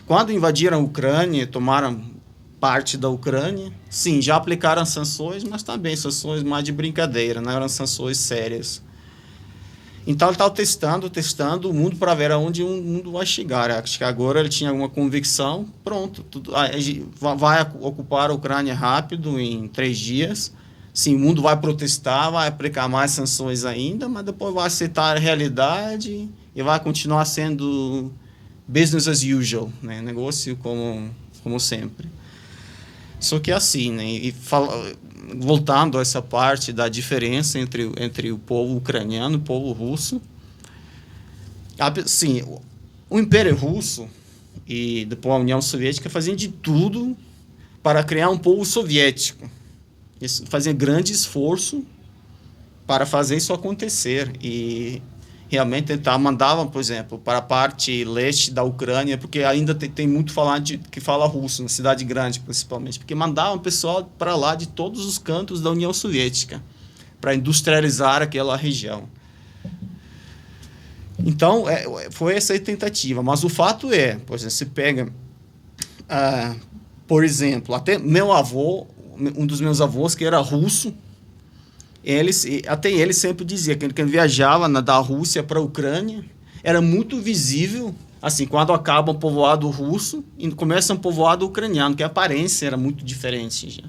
Quando invadiram a Ucrânia, tomaram parte da Ucrânia, sim, já aplicaram sanções, mas também sanções mais de brincadeira, não eram sanções sérias. Então ele estava testando o mundo para ver aonde o mundo vai chegar. Acho que agora ele tinha alguma convicção, pronto, vai ocupar a Ucrânia rápido, em 3 dias. Sim, o mundo vai protestar, vai aplicar mais sanções ainda, mas depois vai aceitar a realidade e vai continuar sendo business as usual, né? Negócio como sempre. Só que assim, né? Voltando a essa parte da diferença entre o povo ucraniano e o povo russo, assim, o Império Russo e depois a União Soviética faziam de tudo para criar um povo soviético. Eles faziam grande esforço para fazer isso acontecer e realmente mandavam, por exemplo, para a parte leste da Ucrânia, porque ainda tem muito falante que fala russo, na cidade grande principalmente, porque mandavam pessoal para lá de todos os cantos da União Soviética para industrializar aquela região. Então, foi essa a tentativa, mas o fato é, por exemplo, você pega, por exemplo, até meu avô, um dos meus avós que era russo, ele sempre dizia que quando viajava da Rússia para a Ucrânia, era muito visível, assim, quando acaba um povoado russo e começa um povoado ucraniano, que a aparência era muito diferente. Já.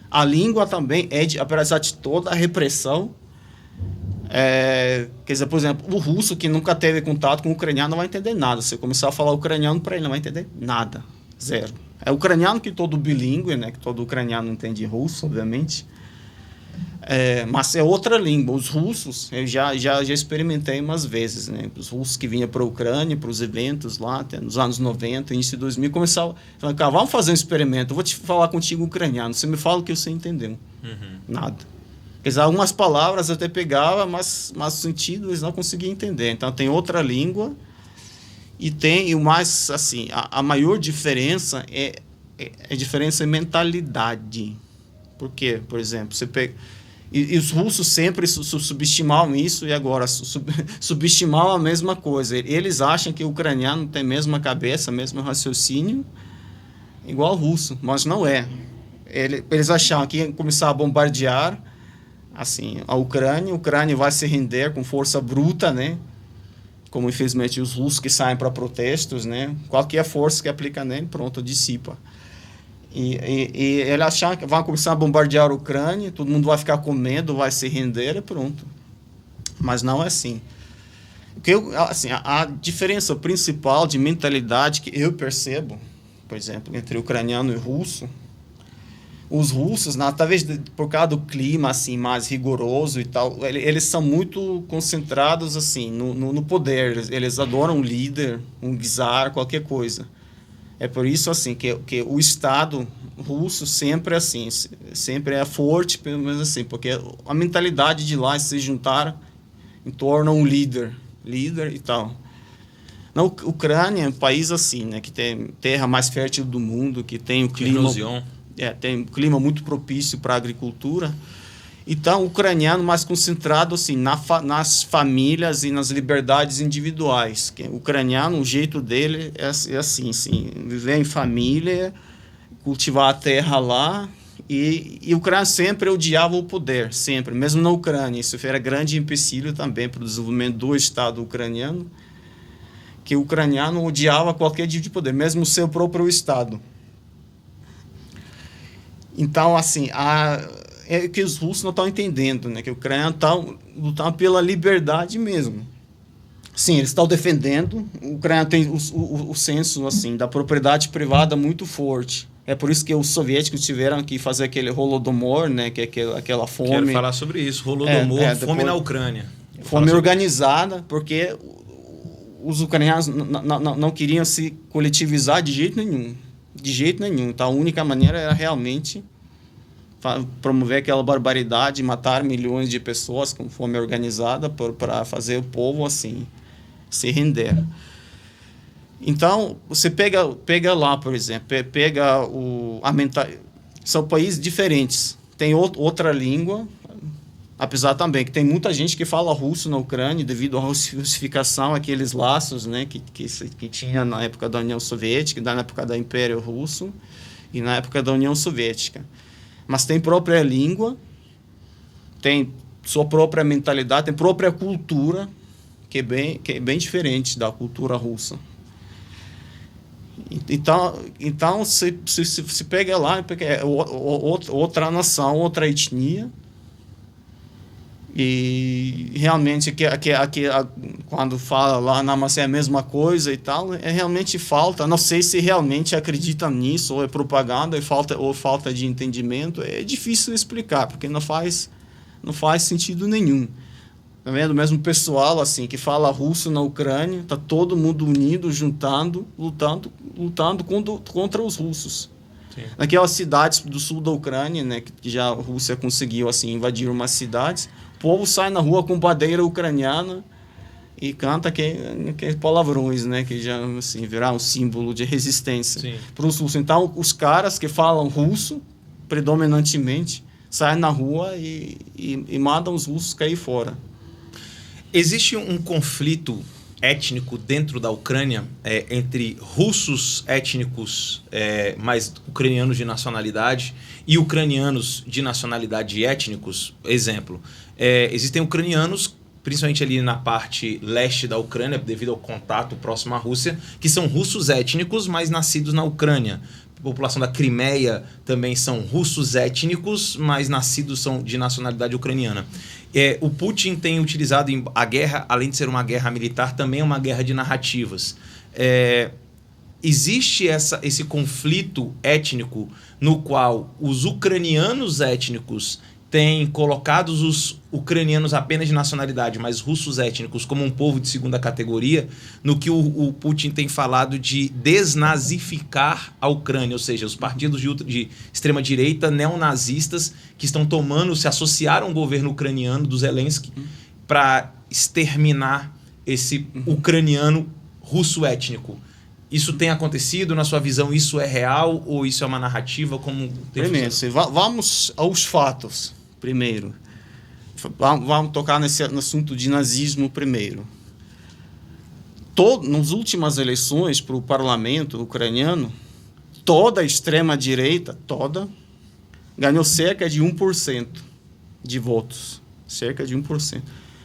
A língua também, apesar de toda a repressão, quer dizer, por exemplo, o russo que nunca teve contato com o ucraniano não vai entender nada. Se você começar a falar ucraniano para ele, não vai entender nada, zero. É ucraniano que todo bilíngue, né, que todo ucraniano entende russo, obviamente. Mas é outra língua. Os russos, eu já experimentei umas vezes, né? Os russos que vinham para a Ucrânia, para os eventos lá, até nos anos 90, início de 2000, começavam a falar, vamos fazer um experimento, eu vou te falar contigo ucraniano, você me fala o que você entendeu. Nada. Quer dizer, algumas palavras até pegava, mas o sentido eles não conseguiam entender. Então tem outra língua e tem o mais, assim, a maior diferença é a diferença em mentalidade. Por quê? Por exemplo, você pega... E os russos sempre subestimavam isso e agora subestimavam a mesma coisa. Eles acham que o ucraniano tem a mesma cabeça, mesmo raciocínio, igual o russo, mas não é. eles achavam que iam começar a bombardear assim, a Ucrânia vai se render com força bruta, né? Como infelizmente os russos que saem para protestos, né? Qualquer força que aplica nele, pronto, dissipa. E ele achava que vai começar a bombardear a Ucrânia, todo mundo vai ficar com medo, vai se render e pronto. Mas não é assim. Assim, a diferença principal de mentalidade que eu percebo, por exemplo, entre ucraniano e russo, os russos, talvez por causa do clima assim mais rigoroso e tal, eles são muito concentrados assim no poder. Eles adoram um líder, um czar, qualquer coisa. É por isso assim que o Estado russo sempre é assim, sempre é forte, pelo menos assim, porque a mentalidade de lá é se juntar em torno a um líder e tal. Na Ucrânia é um país assim, né, que tem terra mais fértil do mundo, que tem o clima, tem um clima muito propício para a agricultura. Então, o ucraniano mais concentrado assim nas famílias e nas liberdades individuais. O ucraniano, o jeito dele é assim, viver em família, cultivar a terra lá. E o ucraniano sempre odiava o poder, sempre, mesmo na Ucrânia. Isso era grande empecilho também para o desenvolvimento do Estado ucraniano, que o ucraniano odiava qualquer tipo de poder, mesmo o seu próprio Estado. Então, assim, é que os russos não estão entendendo, né? Que o ucraniano está lutando pela liberdade mesmo. Sim, eles estão defendendo. O ucraniano tem o senso assim, da propriedade privada muito forte. É por isso que os soviéticos tiveram que fazer aquele Holodomor, né? Que é aquela fome. Quero falar sobre isso. Holodomor, fome na Ucrânia. Fome organizada, porque os ucranianos não queriam se coletivizar de jeito nenhum. De jeito nenhum. Então, a única maneira era realmente promover aquela barbaridade, matar milhões de pessoas com fome organizada para fazer o povo assim se render. Então, você pega lá, por exemplo, são países diferentes, tem outra língua, apesar também que tem muita gente que fala russo na Ucrânia devido à russificação, aqueles laços, né, que tinha na época da União Soviética, na época do Império Russo e na época da União Soviética. Mas tem própria língua, tem sua própria mentalidade, tem própria cultura, que é bem diferente da cultura russa. Então se pega lá, é outra nação, outra etnia, e realmente quando fala lá, não, mas é a mesma coisa e tal, realmente falta, não sei se realmente acredita nisso, ou é propaganda, ou falta de entendimento, é difícil explicar, porque não faz sentido nenhum. Tá vendo? Mesmo pessoal assim, que fala russo na Ucrânia, tá todo mundo unido, lutando contra os russos. Sim. Naquelas cidades do sul da Ucrânia, né, que já a Rússia conseguiu assim, invadir umas cidades, o povo sai na rua com bandeira ucraniana e canta aqueles palavrões, né, que já assim, virar um símbolo de resistência para os russos. Então, os caras que falam russo, predominantemente, saem na rua e mandam os russos cair fora. Existe um conflito étnico dentro da Ucrânia entre russos étnicos, mas ucranianos de nacionalidade, e ucranianos de nacionalidade étnicos. Exemplo, existem ucranianos, principalmente ali na parte leste da Ucrânia, devido ao contato próximo à Rússia, que são russos étnicos, mas nascidos na Ucrânia. A população da Crimeia também são russos étnicos, mas nascidos são de nacionalidade ucraniana. O Putin tem utilizado a guerra, além de ser uma guerra militar, também é uma guerra de narrativas. Existe esse conflito étnico no qual os ucranianos étnicos têm colocado os ucranianos apenas de nacionalidade, mas russos étnicos como um povo de segunda categoria, no que o Putin tem falado de desnazificar a Ucrânia, ou seja, os partidos de extrema-direita neonazistas que estão se associaram ao governo ucraniano do Zelensky para exterminar esse ucraniano russo étnico. Isso tem acontecido? Na sua visão, isso é real ou isso é uma narrativa? Primeiro, vamos aos fatos. Primeiro, vamos tocar no assunto de nazismo primeiro. Nas últimas eleições para o parlamento ucraniano, toda a extrema-direita, ganhou cerca de 1% de votos. Cerca de 1%.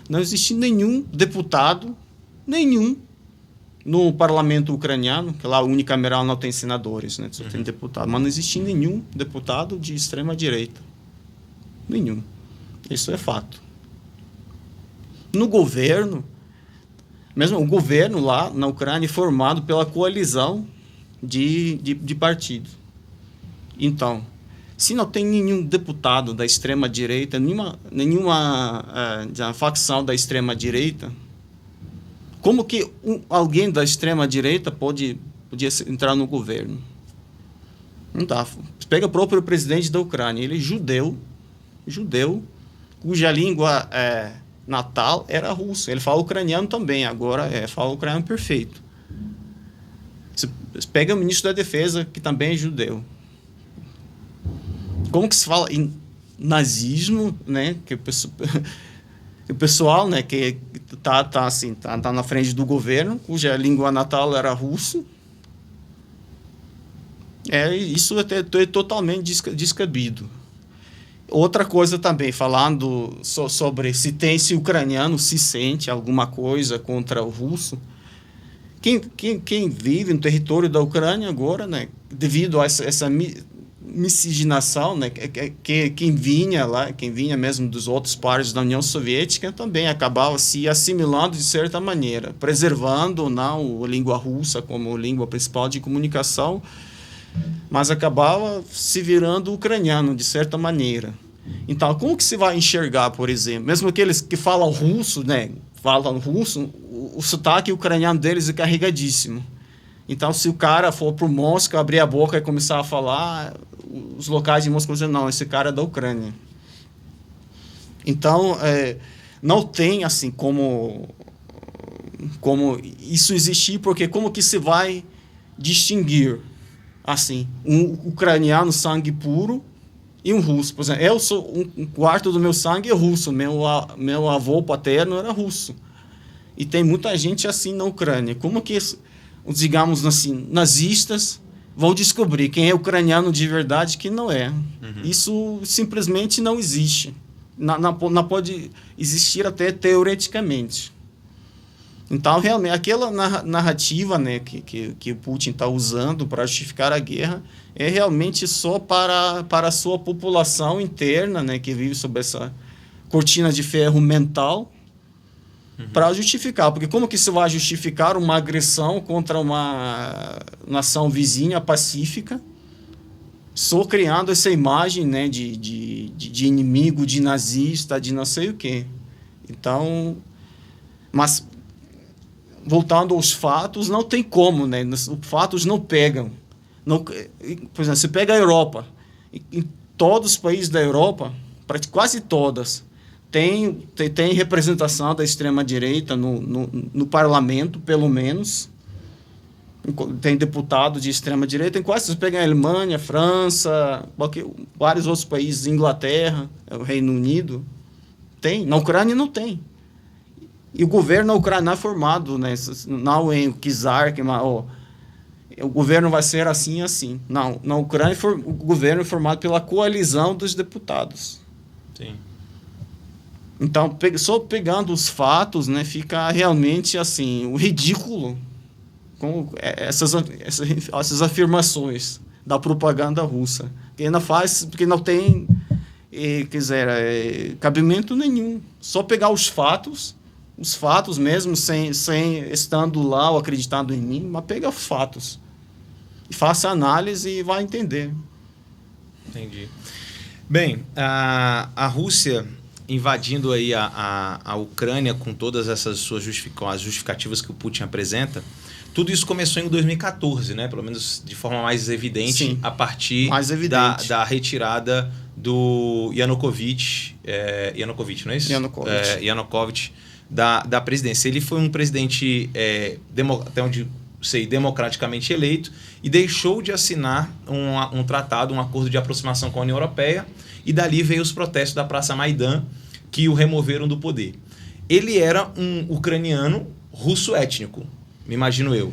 Não existe nenhum deputado, no parlamento ucraniano, que lá unicameral não tem senadores, né? Só tem deputado. Mas não existe nenhum deputado de extrema-direita. Nenhum. Isso é fato. No governo, mesmo o governo lá na Ucrânia é formado pela coalizão de partidos. Então, se não tem nenhum deputado da extrema-direita, nenhuma facção da extrema-direita, como que alguém da extrema-direita podia entrar no governo? Não dá. Pega o próprio presidente da Ucrânia, ele é judeu, cuja língua natal era russo. Ele fala ucraniano também, agora fala ucraniano perfeito. Você pega o ministro da Defesa, que também é judeu. Como que se fala em nazismo, né? Que o pessoal, né, que tá na frente do governo, cuja língua natal era russo. Isso é totalmente descabido. Outra coisa também, falando sobre se o ucraniano se sente alguma coisa contra o russo. Quem vive no território da Ucrânia agora, né, devido a essa miscigenação, né, quem vinha mesmo dos outros países da União Soviética, também acabava se assimilando de certa maneira, preservando não a língua russa como língua principal de comunicação, mas acabava se virando ucraniano de certa maneira. Então, como que se vai enxergar, por exemplo, mesmo aqueles que falam russo, né, o sotaque ucraniano deles é carregadíssimo. Então, se o cara for para o Moscou, abrir a boca e começar a falar, os locais de Moscou dizem, não, esse cara é da Ucrânia. Então, não tem assim como isso existir, porque como que se vai distinguir assim um ucraniano sangue puro e um russo? Por exemplo, eu sou um quarto do meu sangue é russo, meu avô paterno era russo. E tem muita gente assim na Ucrânia. Como que, digamos assim, nazistas vão descobrir quem é ucraniano de verdade e quem não é? Isso simplesmente não existe. Não pode existir até teoreticamente. Então, realmente, aquela narrativa, né, que o Putin está usando para justificar a guerra é realmente só para a sua população interna, né, que vive sob essa cortina de ferro mental, para justificar. Porque como que se vai justificar uma agressão contra uma nação vizinha pacífica, só criando essa imagem, né, de inimigo, de nazista, de não sei o quê? Então, mas voltando aos fatos, não tem como, né? Os fatos não pegam. Não, por exemplo, você pega a Europa, em todos os países da Europa, quase todas, tem representação da extrema-direita no parlamento, pelo menos. Tem deputado de extrema-direita. Em quase, você pega a Alemanha, França, vários outros países, Inglaterra, o Reino Unido. Tem. Na Ucrânia não tem. E o governo da Ucrânia é formado, né? Não em czar, o governo vai ser assim e assim. Não, na Ucrânia o governo é formado pela coalizão dos deputados. Sim. Então, só pegando os fatos, né, fica realmente assim, o ridículo com essas afirmações da propaganda russa. Que ainda faz, porque não tem cabimento nenhum. Só pegar os fatos mesmo, sem estando lá ou acreditando em mim, mas pega os fatos. E faça análise e vai entender. Entendi. Bem, a Rússia invadindo aí a Ucrânia com todas essas suas justificativas que o Putin apresenta, tudo isso começou em 2014, né? Pelo menos de forma mais evidente. Sim, a partir da retirada do Yanukovych, não é isso? Yanukovych da presidência. Ele foi um presidente, até onde sei, democraticamente eleito, e deixou de assinar um tratado, um acordo de aproximação com a União Europeia, e dali veio os protestos da Praça Maidan, que o removeram do poder. Ele era um ucraniano russo étnico, me imagino eu,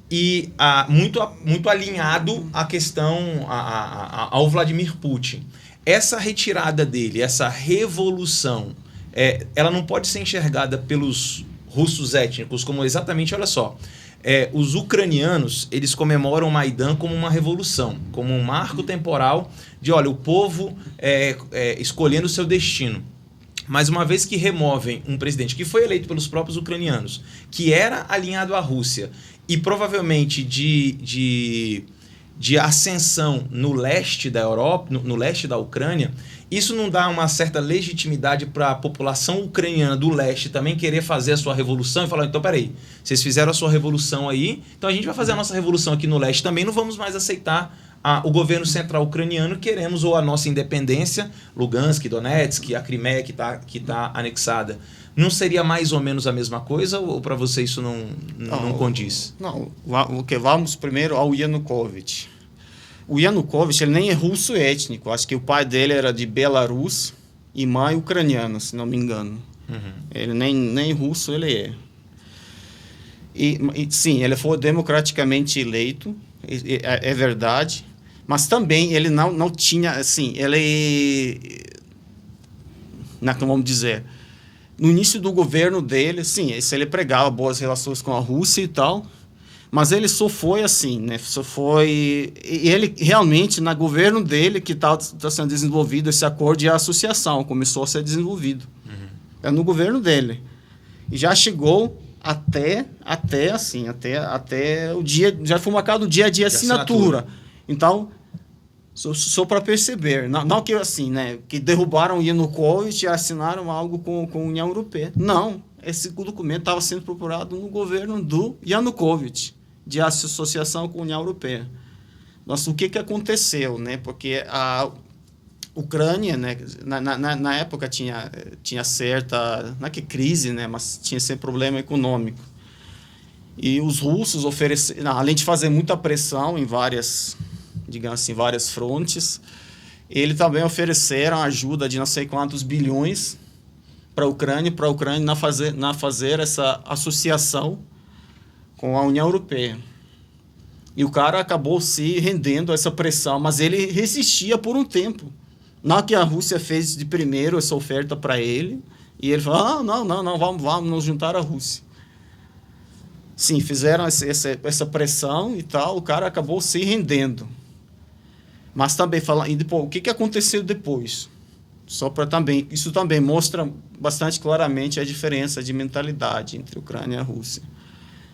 e muito alinhado à questão ao Vladimir Putin. essa retirada dele, essa revolução, ela não pode ser enxergada pelos russos étnicos como exatamente, olha só, os ucranianos, eles comemoram o Maidan como uma revolução, como um marco temporal de, olha, o povo escolhendo o seu destino. Mas uma vez que removem um presidente que foi eleito pelos próprios ucranianos, que era alinhado à Rússia e provavelmente de ascensão no leste da Europa, no leste da Ucrânia, isso não dá uma certa legitimidade para a população ucraniana do leste também querer fazer a sua revolução e falar, então peraí, vocês fizeram a sua revolução aí, então a gente vai fazer a nossa revolução aqui no leste também, não vamos mais aceitar o governo central ucraniano, queremos ou a nossa independência, Lugansk, Donetsk, a Crimeia que tá anexada. Não seria mais ou menos a mesma coisa ou para você isso não condiz? Não, vamos primeiro ao Yanukovych. O Yanukovych, ele nem é russo étnico, acho que o pai dele era de Belarus e mãe ucraniana, se não me engano. Uhum. Ele nem russo ele é. E sim, ele foi democraticamente eleito, é verdade, mas também ele não tinha, assim, vamos dizer, no início do governo dele, sim, ele pregava boas relações com a Rússia e tal, mas ele só foi assim, né? Ele realmente, no governo dele, que tá sendo desenvolvido esse acordo de associação, começou a ser desenvolvido. Uhum. É no governo dele. E já chegou até o dia, já foi marcado o dia de assinatura. Então, só para perceber, não que assim, né, que derrubaram o Yanukovych e assinaram algo com a União Europeia. Não, esse documento estava sendo procurado no governo do Yanukovych, de associação com a União Europeia. Nossa, o que aconteceu, né? Porque a Ucrânia, né, na época tinha certa, não é que crise, né, mas tinha sempre problema econômico. E os russos ofereceram, além de fazer muita pressão em várias, digamos assim, várias frontes, eles também ofereceram ajuda de não sei quantos bilhões para a Ucrânia na fazer essa associação com a União Europeia. E o cara acabou se rendendo a essa pressão, mas ele resistia por um tempo. Não que a Rússia fez de primeiro essa oferta para ele, e ele falou, não, vamos nos juntar à Rússia. Sim, fizeram essa pressão e tal, o cara acabou se rendendo. Mas também, e depois, o que aconteceu depois? Isso também mostra bastante claramente a diferença de mentalidade entre a Ucrânia e a Rússia.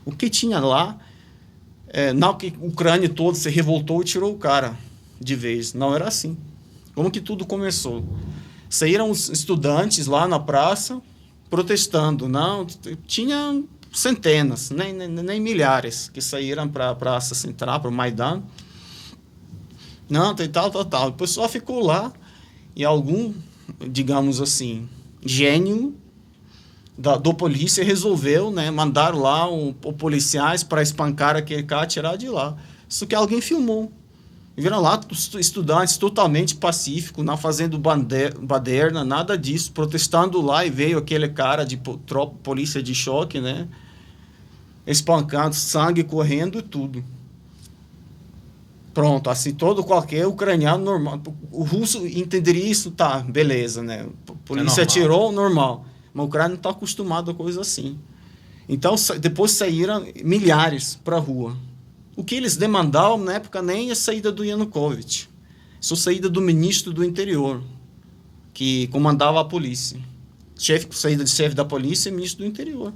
O que tinha lá, não que a Ucrânia toda se revoltou e tirou o cara de vez, não era assim. Como que tudo começou? Saíram os estudantes lá na praça protestando. Não, tinha centenas, nem milhares que saíram para a Praça Central, para o Maidan. Não, tem tal. O pessoal ficou lá e algum, digamos assim, gênio do polícia resolveu, né, mandar lá policiais para espancar aquele cara, tirar de lá. Isso que alguém filmou. E viram lá estudantes totalmente pacíficos, não fazendo baderna, nada disso, protestando lá, e veio aquele cara de polícia de choque, né? Espancando, sangue correndo e tudo. Pronto, assim, qualquer ucraniano normal. O russo entenderia isso, tá, beleza, né? A polícia atirou, normal. Mas o Ucrânia não está acostumado a coisa assim. Então, depois saíram milhares para a rua. O que eles demandavam na época nem a saída do Yanukovych, só a saída do ministro do interior, que comandava a polícia. Saída de chefe da polícia e ministro do interior.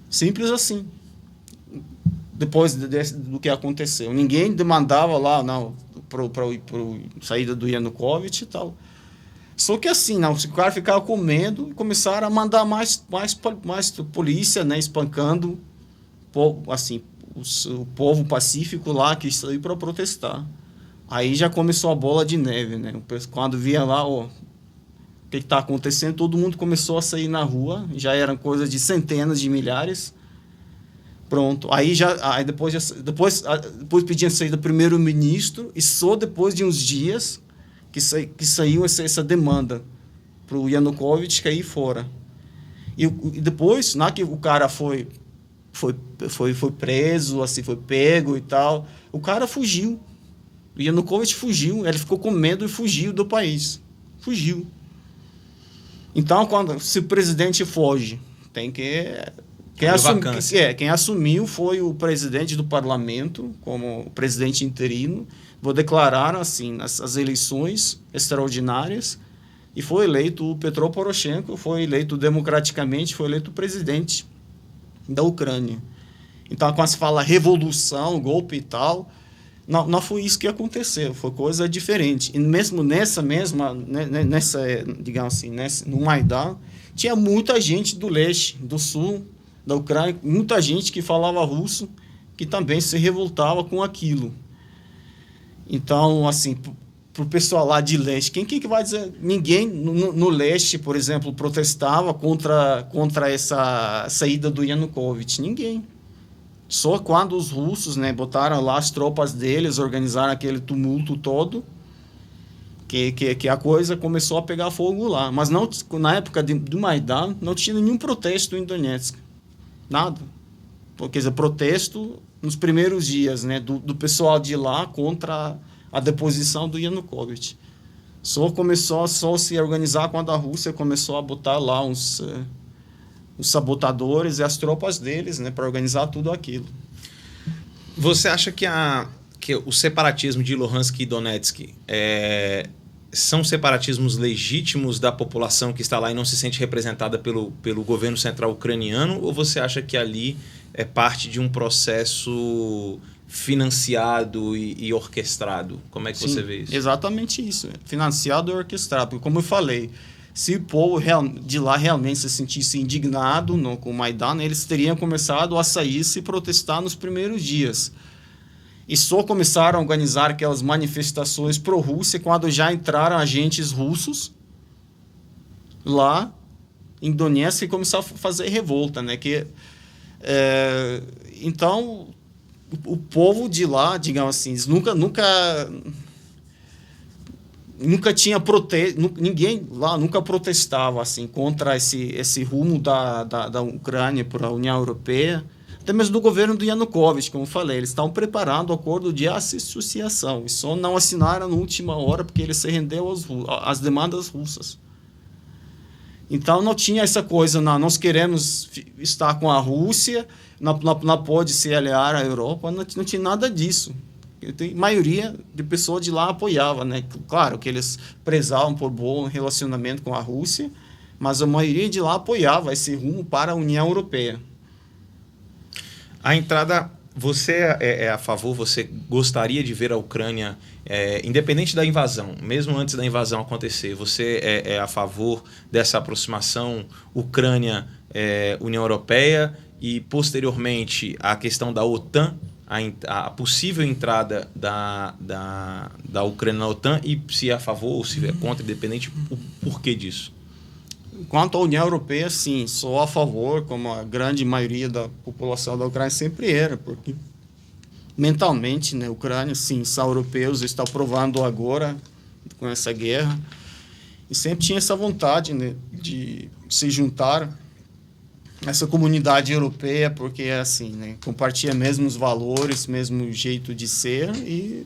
Simples assim. Depois do que aconteceu. Ninguém demandava lá, não, para saída do Yanukovych e tal. Só que assim, não, o cara ficava com medo e começaram a mandar mais polícia, né, espancando, assim, o povo pacífico lá que saiu para protestar. Aí já começou a bola de neve, né? Quando via lá, o que está acontecendo, todo mundo começou a sair na rua, já eram coisas de centenas de milhares. Pronto. Aí depois pediam saída do primeiro-ministro, e só depois de uns dias que saiu essa demanda para o Yanukovych cair fora. E depois, que o cara foi preso, assim, foi pego e tal, o cara fugiu. O Yanukovych fugiu, ele ficou com medo e fugiu do país. Fugiu. Então, se o presidente foge, tem que... Quem assumiu foi o presidente do parlamento, como presidente interino. Vou declarar assim, as eleições extraordinárias, e foi eleito o Petro Poroshenko, foi eleito democraticamente, foi eleito presidente da Ucrânia. Então, quando se fala revolução, golpe e tal, não foi isso que aconteceu, foi coisa diferente. E mesmo digamos assim, no Maidan, tinha muita gente do leste, do sul da Ucrânia, muita gente que falava russo, que também se revoltava com aquilo. Então, assim, para o pessoal lá de leste, quem que vai dizer? Ninguém no leste, por exemplo, protestava contra essa saída do Yanukovych. Ninguém. Só quando os russos, né, botaram lá as tropas deles, organizaram aquele tumulto todo, que a coisa começou a pegar fogo lá. Mas não, na época do Maidan, não tinha nenhum protesto em Donetsk. Nada. Quer dizer, protesto nos primeiros dias, né, do pessoal de lá contra a deposição do Yanukovych. Só começou a se organizar quando a Rússia começou a botar lá os sabotadores e as tropas deles, né, para organizar tudo aquilo. Você acha que o separatismo de Luhansk e Donetsk são separatismos legítimos da população que está lá e não se sente representada pelo governo central ucraniano? Ou você acha que ali é parte de um processo financiado e orquestrado? Como é que você vê isso? Exatamente isso. Financiado e orquestrado. Porque, como eu falei, se o povo de lá realmente se sentisse indignado com o Maidan, eles teriam começado a sair e se protestar nos primeiros dias. E só começaram a organizar aquelas manifestações pró-Rússia quando já entraram agentes russos lá em Donetsk e começaram a fazer revolta, né? Então, o povo de lá, digamos assim, nunca tinha protesto, ninguém lá nunca protestava assim contra esse rumo da Ucrânia para a União Europeia. Até mesmo do governo do Yanukovych, como eu falei, eles estavam preparando o acordo de associação e só não assinaram na última hora porque ele se rendeu às demandas russas. Então não tinha essa coisa, nós queremos estar com a Rússia, não pode se aliar à Europa, não tinha nada disso. A maioria de pessoas de lá apoiava, né? Claro que eles prezavam por bom relacionamento com a Rússia, mas a maioria de lá apoiava esse rumo para a União Europeia. A entrada, você é a favor, você gostaria de ver a Ucrânia, independente da invasão, mesmo antes da invasão acontecer, você é a favor dessa aproximação Ucrânia-União Europeia e, posteriormente, a questão da OTAN, a possível entrada da Ucrânia na OTAN, e se é a favor ou se é contra, independente, o porquê disso? Quanto à União Europeia, sim, sou a favor, como a grande maioria da população da Ucrânia sempre era, porque mentalmente, né, a Ucrânia, sim, são europeus, estão provando agora com essa guerra, e sempre tinha essa vontade, né, de se juntar a essa comunidade europeia, porque é assim, né, compartilha mesmos valores, mesmo jeito de ser, e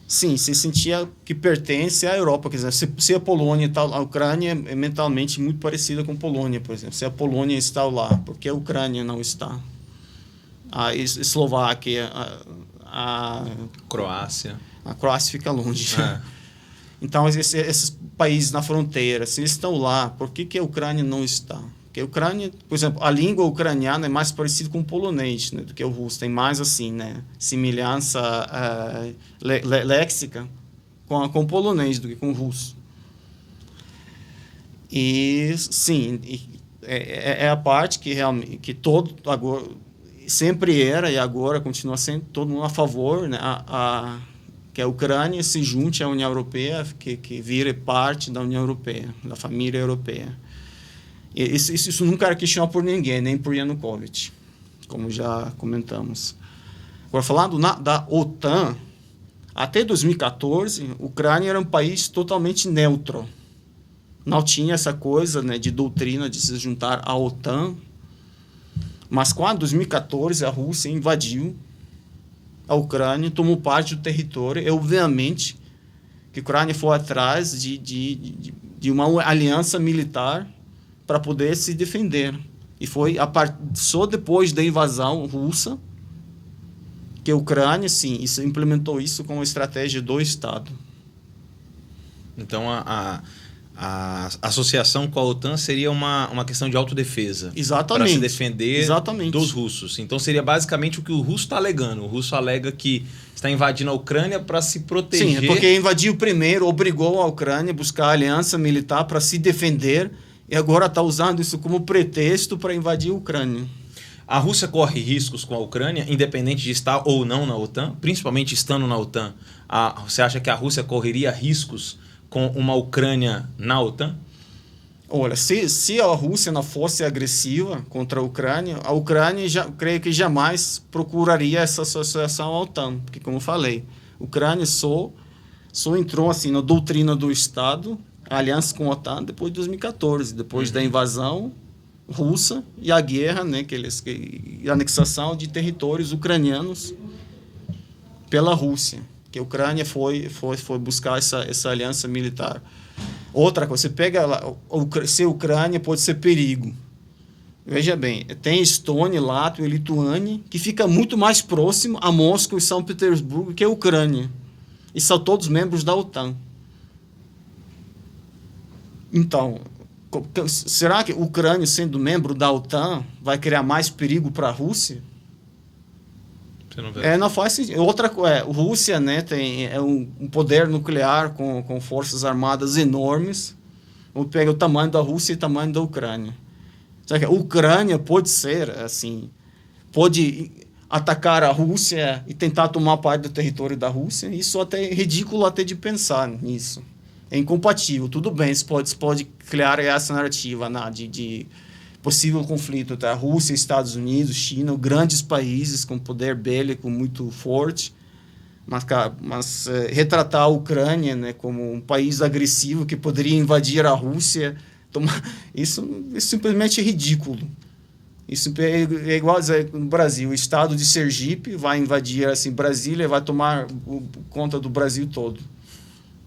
sim, se sentia que pertence à Europa. Quer dizer, se a Polônia está lá, a Ucrânia é mentalmente muito parecida com a Polônia, por exemplo. Se a Polônia está lá, por que a Ucrânia não está? A Eslováquia, a Croácia. A Croácia fica longe. Então, esses países na fronteira, se eles estão lá, por que a Ucrânia não está? Porque a Ucrânia, por exemplo, a língua ucraniana é mais parecida com o polonês, né, do que o russo. Tem mais assim, né, semelhança léxica com o polonês do que com o russo. E sim, é a parte que realmente que todo agora sempre era e agora continua sendo todo mundo a favor, né, que a Ucrânia se junte à União Europeia, que vire parte da União Europeia, da família europeia. Isso nunca era questionado por ninguém, nem por Yanukovych, como já comentamos. Agora, falando da OTAN, até 2014, a Ucrânia era um país totalmente neutro. Não tinha essa coisa, né, de doutrina de se juntar à OTAN. Mas quando, em 2014, a Rússia invadiu a Ucrânia, tomou parte do território, e obviamente que a Ucrânia foi atrás de uma aliança militar para poder se defender. E foi só depois da invasão russa que a Ucrânia, sim, implementou isso como estratégia do Estado. Então, a associação com a OTAN seria uma questão de autodefesa. Exatamente. Para se defender dos russos. Então, seria basicamente o que o russo está alegando. O russo alega que está invadindo a Ucrânia para se proteger. Sim, porque invadiu primeiro, obrigou a Ucrânia a buscar aliança militar para se defender, e agora está usando isso como pretexto para invadir a Ucrânia. A Rússia corre riscos com a Ucrânia, independente de estar ou não na OTAN, principalmente estando na OTAN. Você acha que a Rússia correria riscos com uma Ucrânia na OTAN? Olha, se a Rússia não fosse agressiva contra a Ucrânia creio que jamais procuraria essa associação à OTAN, porque, como eu falei, a Ucrânia só entrou assim na doutrina do Estado, a aliança com a OTAN, depois de 2014, depois da invasão russa e a guerra, né, a anexação de territórios ucranianos pela Rússia, que a Ucrânia foi buscar essa aliança militar. Outra coisa, você pega lá, se a Ucrânia pode ser perigo. Veja bem, tem Estônia, Látvia e Lituânia, que fica muito mais próximo a Moscou e São Petersburgo que a Ucrânia. E são todos membros da OTAN. Então, será que a Ucrânia, sendo membro da OTAN, vai criar mais perigo para a Rússia? Você não vê. Não faz sentido. Outra coisa, a Rússia, né, tem um poder nuclear com forças armadas enormes. Vamos pegar o tamanho da Rússia e o tamanho da Ucrânia. Será que a Ucrânia pode ser, assim, pode atacar a Rússia e tentar tomar parte do território da Rússia? Isso até é ridículo até de pensar nisso. É incompatível. Tudo bem, você pode criar essa narrativa de possível conflito entre a Rússia, Estados Unidos, China, grandes países com poder bélico muito forte, mas retratar a Ucrânia, né, como um país agressivo que poderia invadir a Rússia, isso simplesmente é ridículo. Isso é igual dizer, no Brasil, o estado de Sergipe vai invadir assim, Brasília e vai tomar conta do Brasil todo.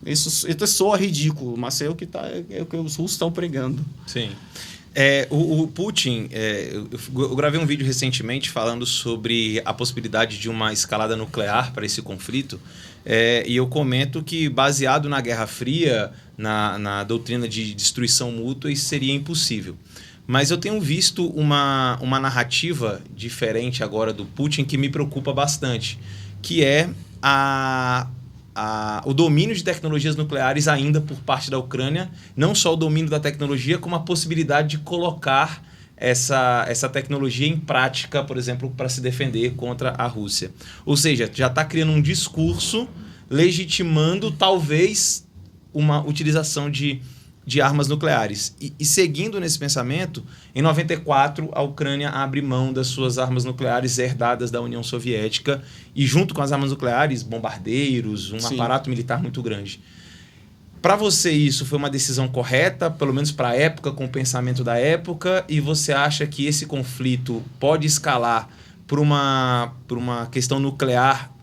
Isso soa ridículo, mas é o que os russos estão pregando. Sim. O Putin, eu gravei um vídeo recentemente falando sobre a possibilidade de uma escalada nuclear para esse conflito, e eu comento que, baseado na Guerra Fria, na doutrina de destruição mútua, isso seria impossível. Mas eu tenho visto uma narrativa diferente agora do Putin que me preocupa bastante, que é o domínio de tecnologias nucleares ainda por parte da Ucrânia, não só o domínio da tecnologia, como a possibilidade de colocar essa tecnologia em prática, por exemplo, para se defender contra a Rússia. Ou seja, já está criando um discurso legitimando talvez uma utilização de armas nucleares. E seguindo nesse pensamento, em 94, a Ucrânia abre mão das suas armas nucleares herdadas da União Soviética e, junto com as armas nucleares, bombardeiros, um aparato militar muito grande. Para você, isso foi uma decisão correta, pelo menos para a época, com o pensamento da época, e você acha que esse conflito pode escalar por uma questão nuclear,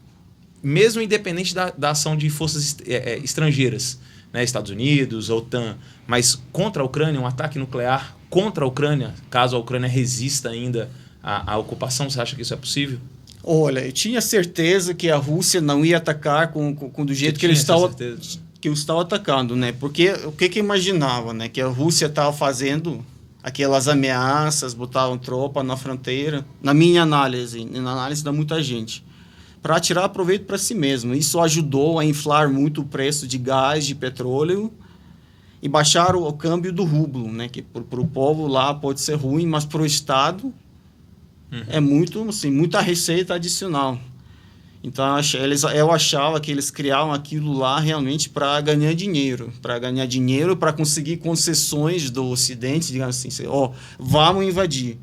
mesmo independente da ação de forças estrangeiras? Né, Estados Unidos, OTAN, mas contra a Ucrânia, um ataque nuclear contra a Ucrânia, caso a Ucrânia resista ainda à ocupação, você acha que isso é possível? Olha, eu tinha certeza que a Rússia não ia atacar do jeito que eles estavam atacando, né? Porque o que imaginava, né? Que a Rússia estava fazendo aquelas ameaças, botavam tropa na fronteira, na minha análise, na análise da muita gente, para tirar proveito para si mesmo. Isso ajudou a inflar muito o preço de gás, de petróleo, e baixar o câmbio do rublo, né? Que para o povo lá pode ser ruim, mas para o Estado é muito, assim, muita receita adicional. Então, eu achava que eles criavam aquilo lá realmente para ganhar dinheiro, para conseguir concessões do Ocidente, digamos assim, vamos invadir.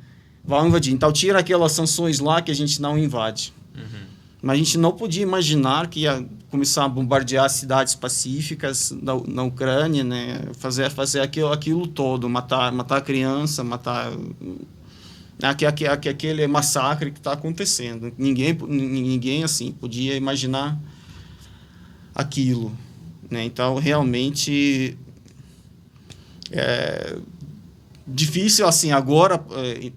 Então, tira aquelas sanções lá que a gente não invade. Mas a gente não podia imaginar que ia começar a bombardear cidades pacíficas na Ucrânia, né? Fazer aquilo todo, matar criança, matar Aquele massacre que está acontecendo. Ninguém assim podia imaginar aquilo, né? Então realmente é difícil assim agora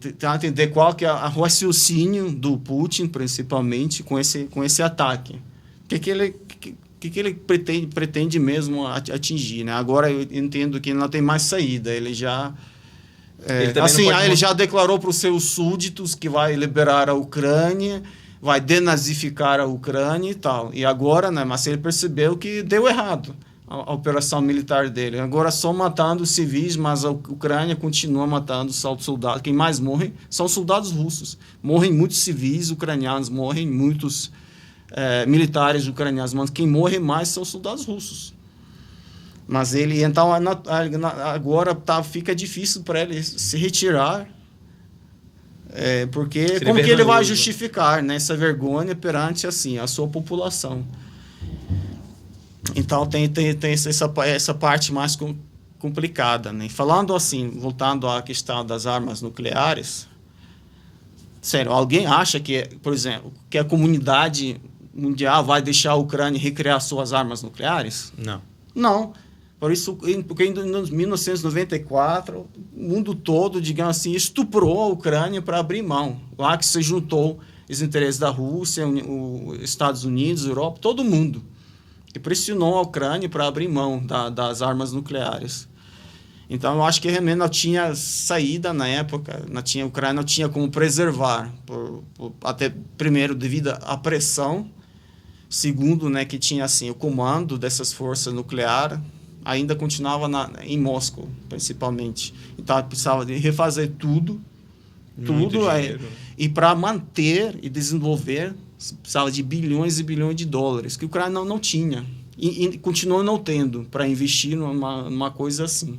tentar entender qual que é o raciocínio do Putin, principalmente com esse ataque. O que ele pretende mesmo atingir, né? Agora eu entendo que ele não tem mais saída. Ele já ele já declarou para os seus súditos que vai liberar a Ucrânia, vai denazificar a Ucrânia e tal. E agora, né? Mas ele percebeu que deu errado a operação militar dele. Agora só matando civis, mas a Ucrânia continua matando soldados. Quem mais morre são soldados russos. Morrem muitos civis ucranianos, morrem muitos militares ucranianos, mas quem morre mais são soldados russos. Mas ele, então, agora fica difícil para ele se retirar, porque como que ele vai justificar, né, essa vergonha perante assim, a sua população? Então tem essa parte mais complicada, né? Falando assim, voltando à questão das armas nucleares, sério, alguém acha que, por exemplo, que a comunidade mundial vai deixar a Ucrânia recriar suas armas nucleares? Não. Por isso, porque em 1994, o mundo todo, digamos assim, estuprou a Ucrânia para abrir mão. Lá que se juntou os interesses da Rússia, os Estados Unidos, a Europa, todo mundo. Que pressionou a Ucrânia para abrir mão das armas nucleares. Então, eu acho que realmente não tinha saída na época, a Ucrânia não tinha como preservar, até primeiro devido à pressão, segundo, né, que tinha assim o comando dessas forças nucleares ainda continuava em Moscou, principalmente. Então, precisava de refazer tudo e para manter e desenvolver precisava de bilhões e bilhões de dólares que a Ucrânia não tinha e continua não tendo para investir numa coisa assim.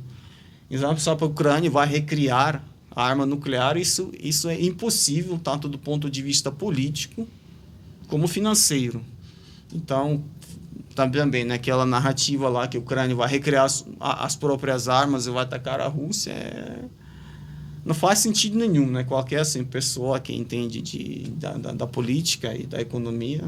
Então, só para a Ucrânia vai recriar a arma nuclear, isso é impossível, tanto do ponto de vista político como financeiro. Então, também naquela narrativa lá que a Ucrânia vai recriar as próprias armas e vai atacar a Rússia, não faz sentido nenhum, né? Qualquer assim, pessoa que entende da política e da economia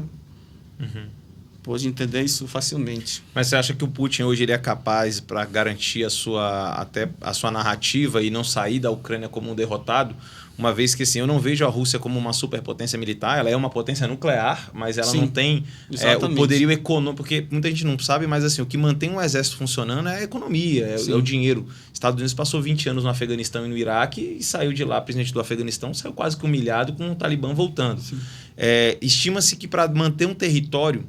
pode entender isso facilmente. Mas você acha que o Putin hoje ele é capaz, para garantir a sua narrativa e não sair da Ucrânia como um derrotado, uma vez que assim, eu não vejo a Rússia como uma superpotência militar, ela é uma potência nuclear, mas ela não tem o poderio econômico, porque muita gente não sabe, mas assim, o que mantém um exército funcionando é a economia, é o dinheiro. Os Estados Unidos passou 20 anos no Afeganistão e no Iraque e saiu de lá, o presidente do Afeganistão saiu quase que humilhado com o Talibã voltando. Estima-se que para manter um território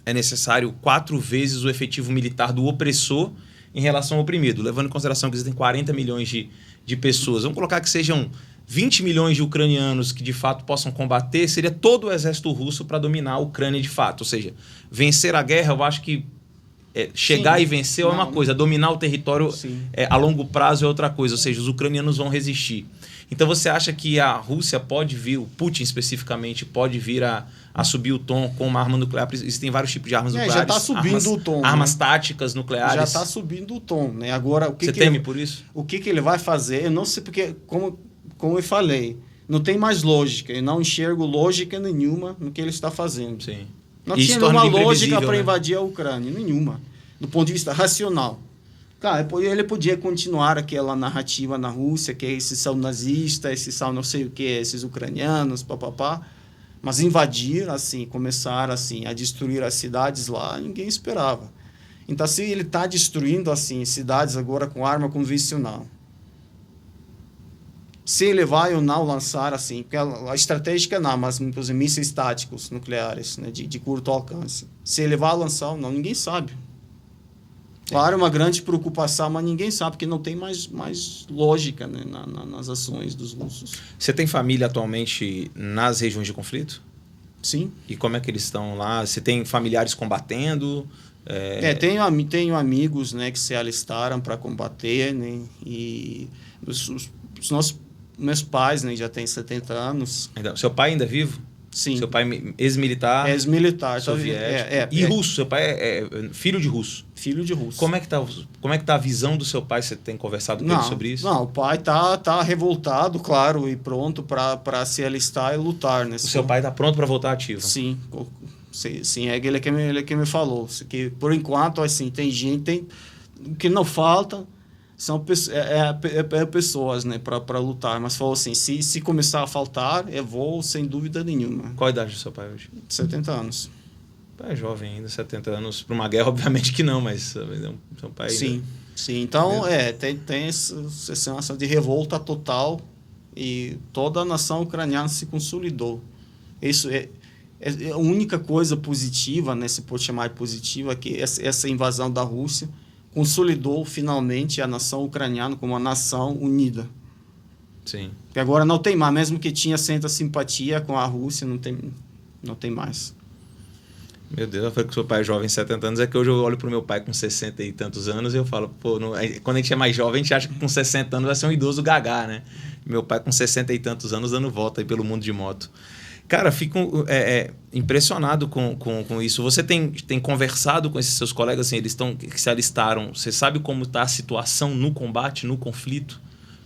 é necessário 4 vezes o efetivo militar do opressor em relação ao oprimido, levando em consideração que existem 40 milhões de pessoas. Vamos colocar que sejam 20 milhões de ucranianos que de fato possam combater, seria todo o exército russo para dominar a Ucrânia de fato. Ou seja, vencer a guerra, eu acho que chegar e vencer é uma coisa, dominar o território a longo prazo é outra coisa. Ou seja, os ucranianos vão resistir. Então você acha que a Rússia pode vir, o Putin especificamente, pode vir a subir o tom com uma arma nuclear? Existem vários tipos de armas nucleares. Já está subindo o tom. Armas táticas nucleares. Já está subindo o tom, né? Agora, você teme por isso? O que ele vai fazer? Eu não sei, porque, como eu falei, não tem mais lógica. Eu não enxergo lógica nenhuma no que ele está fazendo. Sim. Não tinha nenhuma lógica para invadir a Ucrânia. Nenhuma. Do ponto de vista racional. Claro, ele podia continuar aquela narrativa na Rússia, que esses são nazistas, esses são não sei o que, esses ucranianos, papapá. Mas invadir, assim, começar assim, a destruir as cidades lá, ninguém esperava. Então, se ele está destruindo assim, cidades agora com arma convencional, se ele vai ou não lançar, assim, porque a estratégica não, mas por exemplo, mísseis táticos nucleares, né, de curto alcance. Se ele vai lançar ou não, ninguém sabe. Claro, é uma grande preocupação, mas ninguém sabe, porque não tem mais lógica, né, nas ações dos russos. Você tem família atualmente nas regiões de conflito? Sim. E como é que eles estão lá? Você tem familiares combatendo? Tenho amigos, né, que se alistaram para combater, né, e os meus pais, né, já têm 70 anos. Seu pai ainda é vivo? Sim. Seu pai ex-militar. Ex-militar. Soviético. E russo. Seu pai é filho de russo. Filho de russo. Como é que tá a visão do seu pai? Você tem conversado com ele sobre isso? Não, o pai tá revoltado, claro, e pronto para se alistar e lutar. Né? O seu pai tá pronto para voltar ativo? Sim. Sim, ele que me falou. Que, por enquanto, assim, tem gente... O que não falta são pessoas, né, para lutar. Mas falou assim, se começar a faltar, eu vou sem dúvida nenhuma. Qual a idade do seu pai hoje? 70 anos. É jovem ainda, 70 anos. Para uma guerra, obviamente que não, mas seu pai... Sim, ainda... sim. Então, tem essa sensação de revolta total e toda a nação ucraniana se consolidou. Isso é a única coisa positiva, né, se pode chamar de positiva, é que essa invasão da Rússia consolidou finalmente a nação ucraniana como uma nação unida. Sim. Porque agora não tem mais, mesmo que tinha certa simpatia com a Rússia, não tem mais. Meu Deus, eu falei que seu pai é jovem, 70 anos, é que hoje eu olho pro meu pai com 60 e tantos anos e eu falo, pô, quando a gente é mais jovem, a gente acha que com 60 anos vai ser um idoso gagá, né? Meu pai com 60 e tantos anos dando volta aí pelo mundo de moto. Cara, fico impressionado com isso. Você tem conversado com esses seus colegas, assim, que se alistaram, você sabe como está a situação no combate, no conflito?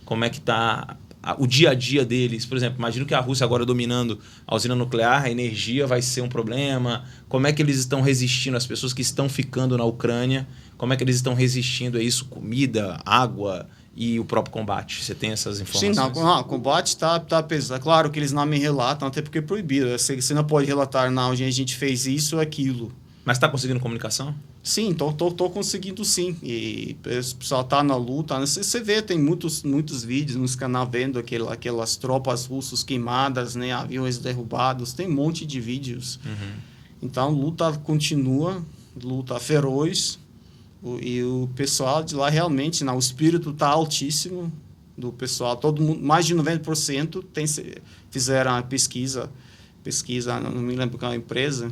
Como é que está o dia a dia deles? Por exemplo, imagino que a Rússia agora dominando a usina nuclear, a energia vai ser um problema. Como é que eles estão resistindo, as pessoas que estão ficando na Ucrânia, como é que eles estão resistindo a isso? Comida, água... E o próprio combate? Você tem essas informações? Sim, o combate tá pesado. Claro que eles não me relatam, até porque é proibido. Você não pode relatar, não, a gente fez isso ou aquilo. Mas está conseguindo comunicação? Sim, tô conseguindo sim. E o pessoal tá na luta. Você vê, tem muitos vídeos nos canais vendo aquelas tropas russas queimadas, né, aviões derrubados. Tem um monte de vídeos. Uhum. Então, luta continua, luta feroz. E o pessoal de lá realmente, o espírito está altíssimo do pessoal. Todo mundo, mais de 90% fizeram a pesquisa, não me lembro qual empresa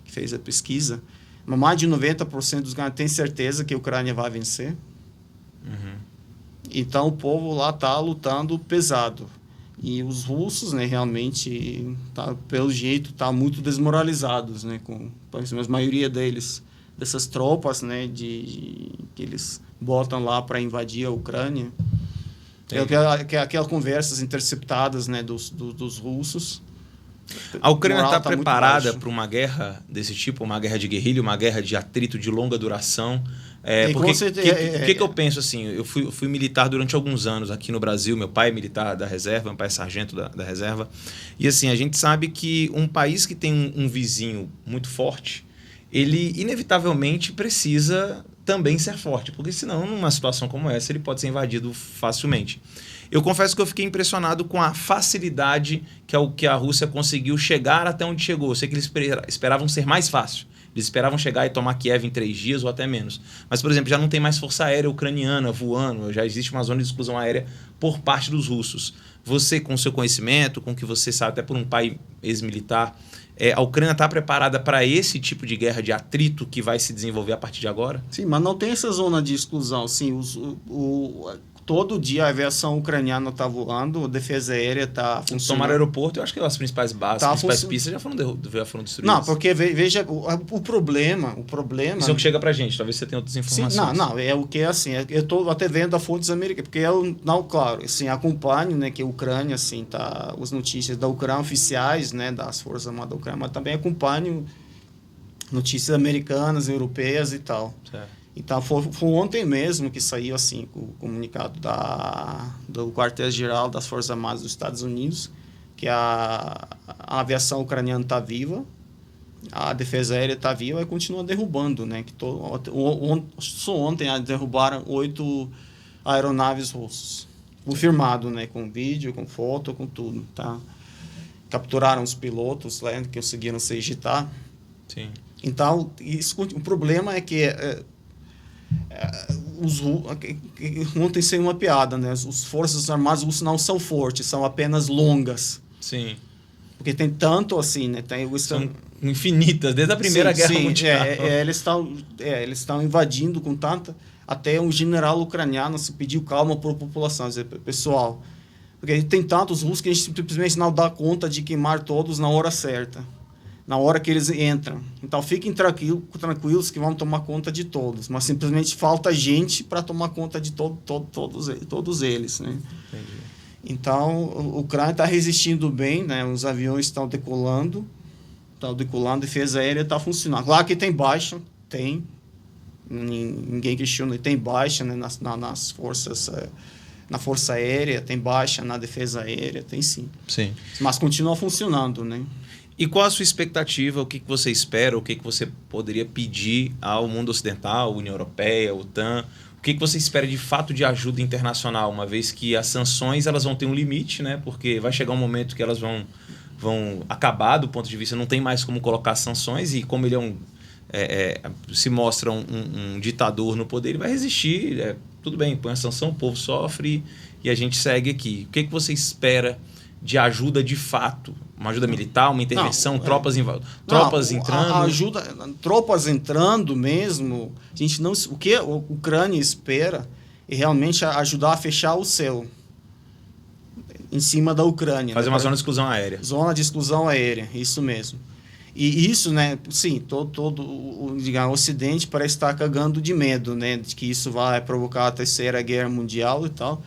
que fez a pesquisa, mas mais de 90% dos ucranianos têm certeza que a Ucrânia vai vencer. Uhum. Então o povo lá está lutando pesado. E os russos, né, realmente, pelo jeito, tá muito desmoralizados, né, com a maioria deles. Dessas tropas, né, que eles botam lá para invadir a Ucrânia. Aquelas conversas interceptadas, né, dos russos. A Ucrânia está preparada para uma guerra desse tipo, uma guerra de guerrilha, uma guerra de atrito de longa duração? Porque que eu penso assim, eu fui militar durante alguns anos aqui no Brasil, meu pai é militar da reserva, meu pai é sargento da reserva, e assim, a gente sabe que um país que tem um vizinho muito forte, ele inevitavelmente precisa também ser forte, porque senão, numa situação como essa, ele pode ser invadido facilmente. Eu confesso que eu fiquei impressionado com a facilidade que a Rússia conseguiu chegar até onde chegou. Eu sei que eles esperavam ser mais fácil. Eles esperavam chegar e tomar Kiev em 3 dias ou até menos. Mas, por exemplo, já não tem mais força aérea ucraniana voando, já existe uma zona de exclusão aérea por parte dos russos. Você, com o seu conhecimento, com o que você sabe, até por um pai ex-militar, a Ucrânia está preparada para esse tipo de guerra de atrito que vai se desenvolver a partir de agora? Sim, mas não tem essa zona de exclusão. Sim, todo dia a aviação ucraniana está voando, a defesa aérea está funcionando. Tomar aeroporto, eu acho que as principais bases, as principais pistas já foram destruídas. Não, porque veja, o problema... Isso é o que chega para a gente, talvez você tenha outras informações. Sim, não, é o que é assim, eu estou até vendo a fontes americanas, porque eu, não, claro, assim, acompanho, né, que a Ucrânia, assim, as notícias da Ucrânia oficiais, né, das Forças Armadas da Ucrânia, mas também acompanho notícias americanas, europeias e tal. Certo. Então, foi ontem mesmo que saiu assim, o comunicado do quartel-geral das Forças Armadas dos Estados Unidos, que a aviação ucraniana está viva, a defesa aérea está viva e continua derrubando. Né? Só ontem derrubaram 8 aeronaves russas. Confirmado, né? Com vídeo, com foto, com tudo. Tá? Capturaram os pilotos lá, que conseguiram se ejetar. Sim. Então, o problema é que... ontem saiu uma piada, né? As forças armadas russas não são fortes, são apenas longas. Sim. Porque tem tanto assim, né? São infinitas, desde a Primeira Guerra Mundial. Eles estão invadindo com tanta... Até um general ucraniano se pediu calma para a população, dizer, pessoal, Porque tem tantos russos que a gente simplesmente não dá conta de queimar todos na hora certa, na hora que eles entram. Então, fiquem tranquilos que vão tomar conta de todos, mas simplesmente falta gente para tomar conta de todos eles, né? Entendi. Então, o Ucrânia está resistindo bem, né? Os aviões estão decolando, a defesa aérea está funcionando. Claro que tem baixa, tem. Ninguém questiona, tem baixa, né? nas forças, na força aérea, tem baixa na defesa aérea, tem sim. Sim. Mas continua funcionando, né? E qual a sua expectativa? O que você espera? O que você poderia pedir ao mundo ocidental, União Europeia, OTAN? O que você espera de fato de ajuda internacional, uma vez que as sanções elas vão ter um limite, né? Porque vai chegar um momento que elas vão acabar do ponto de vista, não tem mais como colocar sanções, e como ele se mostra um ditador no poder, ele vai resistir. Tudo bem, põe a sanção, o povo sofre e a gente segue aqui. O que você espera de ajuda de fato? Uma ajuda militar, uma intervenção, tropas entrando? Tropas entrando mesmo, o que a Ucrânia espera é realmente ajudar a fechar o céu em cima da Ucrânia. Fazer uma zona de exclusão aérea. Zona de exclusão aérea, isso mesmo. E isso, né, sim, todo o Ocidente parece estar cagando de medo, né, de que isso vai provocar a Terceira Guerra Mundial e tal,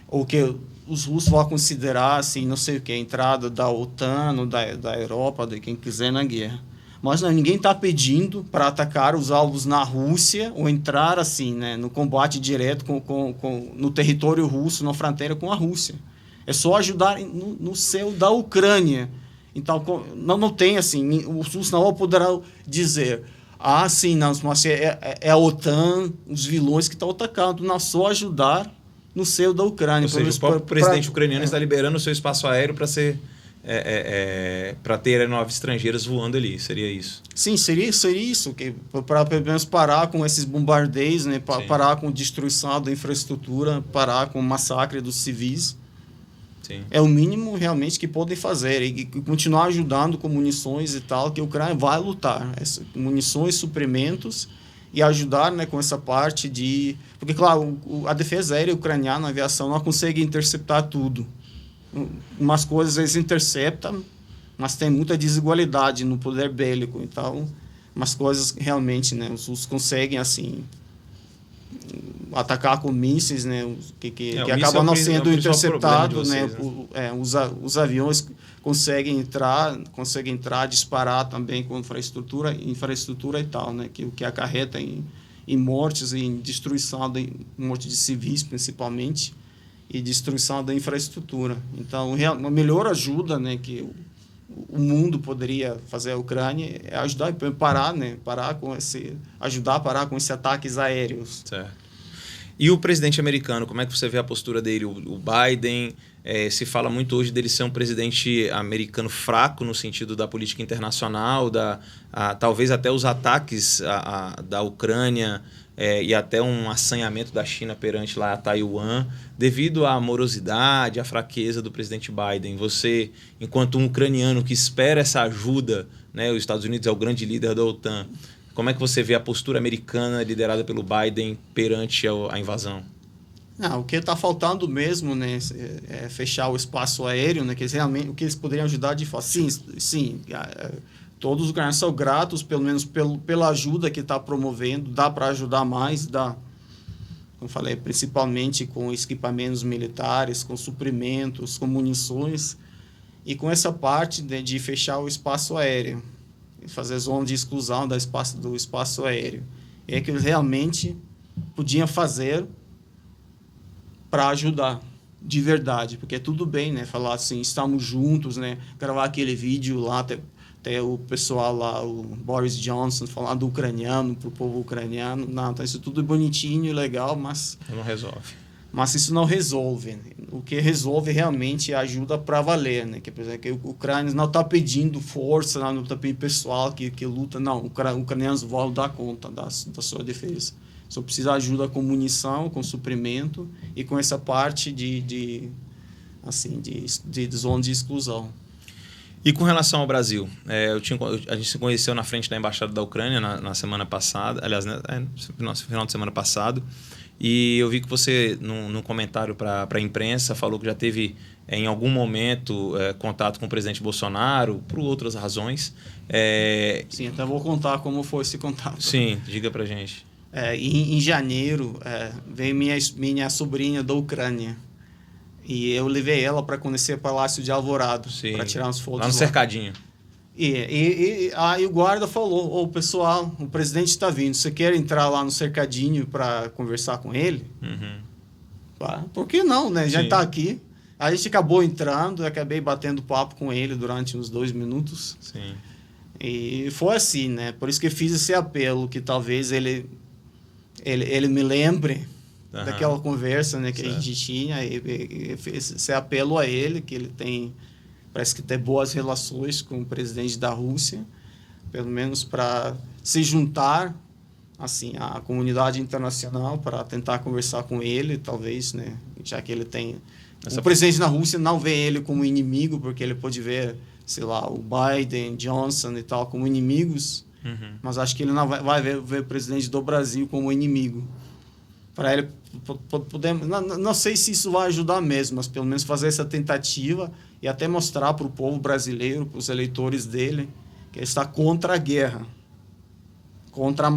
ou que os russos vão considerar, assim, não sei o que, a entrada da OTAN, ou da Europa, de quem quiser na guerra. Mas não, ninguém está pedindo para atacar os alvos na Rússia ou entrar, assim, né, no combate direto no território russo, na fronteira com a Rússia. É só ajudar no céu da Ucrânia. Então, não tem, assim, os russos não poderão dizer, sim, não, mas é a OTAN, os vilões que estão atacando, não, só ajudar no céu da Ucrânia. Ou seja, o próprio presidente ucraniano está liberando o seu espaço aéreo para para ter aeronaves estrangeiras voando ali, seria isso? Sim, seria isso, para pelo menos parar com esses bombardeios, né, parar com destruição da infraestrutura, parar com o massacre dos civis. Sim. É o mínimo realmente que podem fazer e continuar ajudando com munições e tal, que a Ucrânia vai lutar. Munições, suprimentos e ajudar, né, com essa parte de... Porque, claro, a defesa aérea ucraniana, a aviação, não consegue interceptar tudo. Umas coisas eles interceptam, mas tem muita desigualdade no poder bélico. Então, umas coisas realmente, né, os conseguem, assim, atacar com mísseis, né, que acabam não sendo interceptados, né, os aviões conseguem entrar, disparar também com infraestrutura e tal, né, que acarreta em mortes, em destruição de morte de civis, principalmente, e destruição da infraestrutura. Então, uma melhor ajuda, né, que o mundo poderia fazer a Ucrânia é ajudar a parar, né, ajudar a parar com esses ataques aéreos. Certo. E o presidente americano, como é que você vê a postura dele? O Biden, se fala muito hoje dele ser um presidente americano fraco no sentido da política internacional, talvez até os ataques da Ucrânia e até um assanhamento da China perante lá a Taiwan, devido à morosidade, à fraqueza do presidente Biden. Você, enquanto um ucraniano que espera essa ajuda, né, os Estados Unidos é o grande líder da OTAN, como é que você vê a postura americana liderada pelo Biden perante a invasão? O que está faltando mesmo, né, é fechar o espaço aéreo, né, que realmente, o que eles poderiam ajudar de fato. Sim, todos os ucranianos são gratos, pelo menos pela ajuda que está promovendo, dá para ajudar mais, dá, como falei, principalmente com equipamentos militares, com suprimentos, com munições, e com essa parte de fechar o espaço aéreo, fazer zona de exclusão do espaço aéreo. É que eles realmente podiam fazer para ajudar de verdade, porque tudo bem, né, falar assim, estamos juntos, né, gravar aquele vídeo lá, até o pessoal lá, o Boris Johnson falando do ucraniano para o povo ucraniano, não, então isso tudo bonitinho e legal, mas não resolve. Mas isso não resolve. O que resolve realmente é ajuda para valer, né? Que, por exemplo, que o Ucrânia não está pedindo força, não está pedindo pessoal que luta. Não, os ucranianos vão dar conta da sua defesa. Só precisa de ajuda com munição, com suprimento e com essa parte de zona de exclusão. E com relação ao Brasil, a gente se conheceu na frente da Embaixada da Ucrânia na semana passada, aliás, no final de semana passado, e eu vi que você, num comentário para a imprensa, falou que já teve em algum momento, contato com o presidente Bolsonaro, por outras razões. Sim, até vou contar como foi esse contato. Sim, diga pra gente. Em janeiro, veio minha sobrinha da Ucrânia. E eu levei ela para conhecer o Palácio de Alvorado, para tirar umas fotos lá no cercadinho. E aí o guarda falou, pessoal, o presidente está vindo, você quer entrar lá no cercadinho para conversar com ele? Por que não, né? Já está aqui. A gente acabou entrando, acabei batendo papo com ele durante uns 2 minutos. Sim. E foi assim, né? Por isso que eu fiz esse apelo, que talvez ele me lembre daquela conversa, né, que a gente tinha, e fez esse apelo a ele, que ele parece que tem boas relações com o presidente da Rússia, pelo menos para se juntar assim à comunidade internacional para tentar conversar com ele, talvez, né, já que ele tem o presidente da Rússia não vê ele como inimigo, porque ele pode ver, sei lá, o Biden, Johnson e tal como inimigos, mas acho que ele não vai ver o presidente do Brasil como inimigo. Para ele poder, não sei se isso vai ajudar mesmo, mas pelo menos fazer essa tentativa e até mostrar para o povo brasileiro, para os eleitores dele, que ele está contra a guerra, contra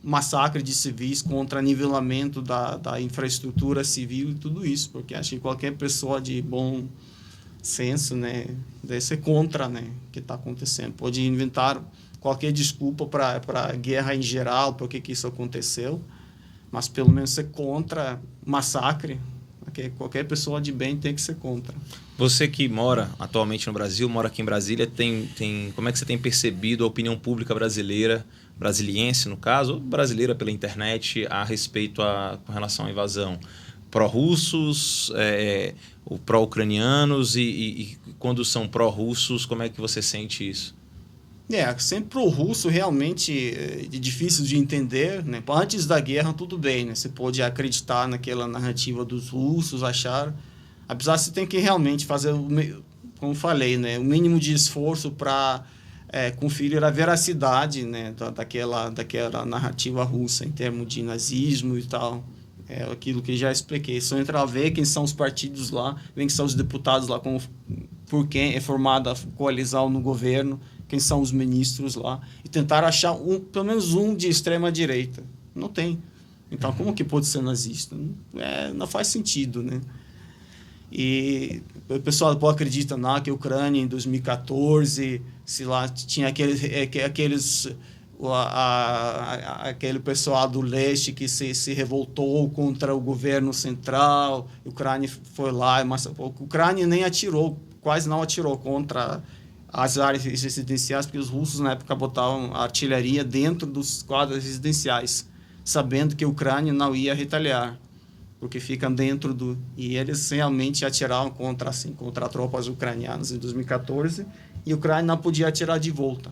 massacre de civis, contra nivelamento da infraestrutura civil e tudo isso, porque acho que qualquer pessoa de bom senso, né, deve ser contra, né, o que está acontecendo. Pode inventar qualquer desculpa para a guerra em geral, por que isso aconteceu, mas pelo menos ser contra massacre, porque qualquer pessoa de bem tem que ser contra. Você que mora atualmente no Brasil, mora aqui em Brasília, como é que você tem percebido a opinião pública brasileira, brasiliense no caso, ou brasileira pela internet, a respeito com relação à invasão? Pró-russos, pró-ucranianos e quando são pró-russos, como é que você sente isso? Sempre pró-russo realmente é difícil de entender, né? Antes da guerra tudo bem, né? Você pode acreditar naquela narrativa dos russos, achar, apesar você tem que realmente fazer, como falei, né, o mínimo de esforço para conferir a veracidade, né, daquela narrativa russa em termos de nazismo e tal. É aquilo que já expliquei. Só entrar a ver quem são os partidos lá, quem são os deputados lá, por quem é formada a coalizão no governo, quem são os ministros lá, e tentar achar pelo menos um de extrema direita. Não tem. Então, como que pode ser nazista? Não faz sentido, né? E o pessoal acredita que a Ucrânia, em 2014, se lá tinha aquele pessoal do leste que se revoltou contra o governo central, a Ucrânia foi lá, mas a Ucrânia nem atirou, quase não atirou contra as áreas residenciais, porque os russos na época botavam artilharia dentro dos quadros residenciais, sabendo que a Ucrânia não ia retaliar, porque ficam dentro do... E eles realmente atiraram contra tropas ucranianas em 2014, e a Ucrânia não podia atirar de volta.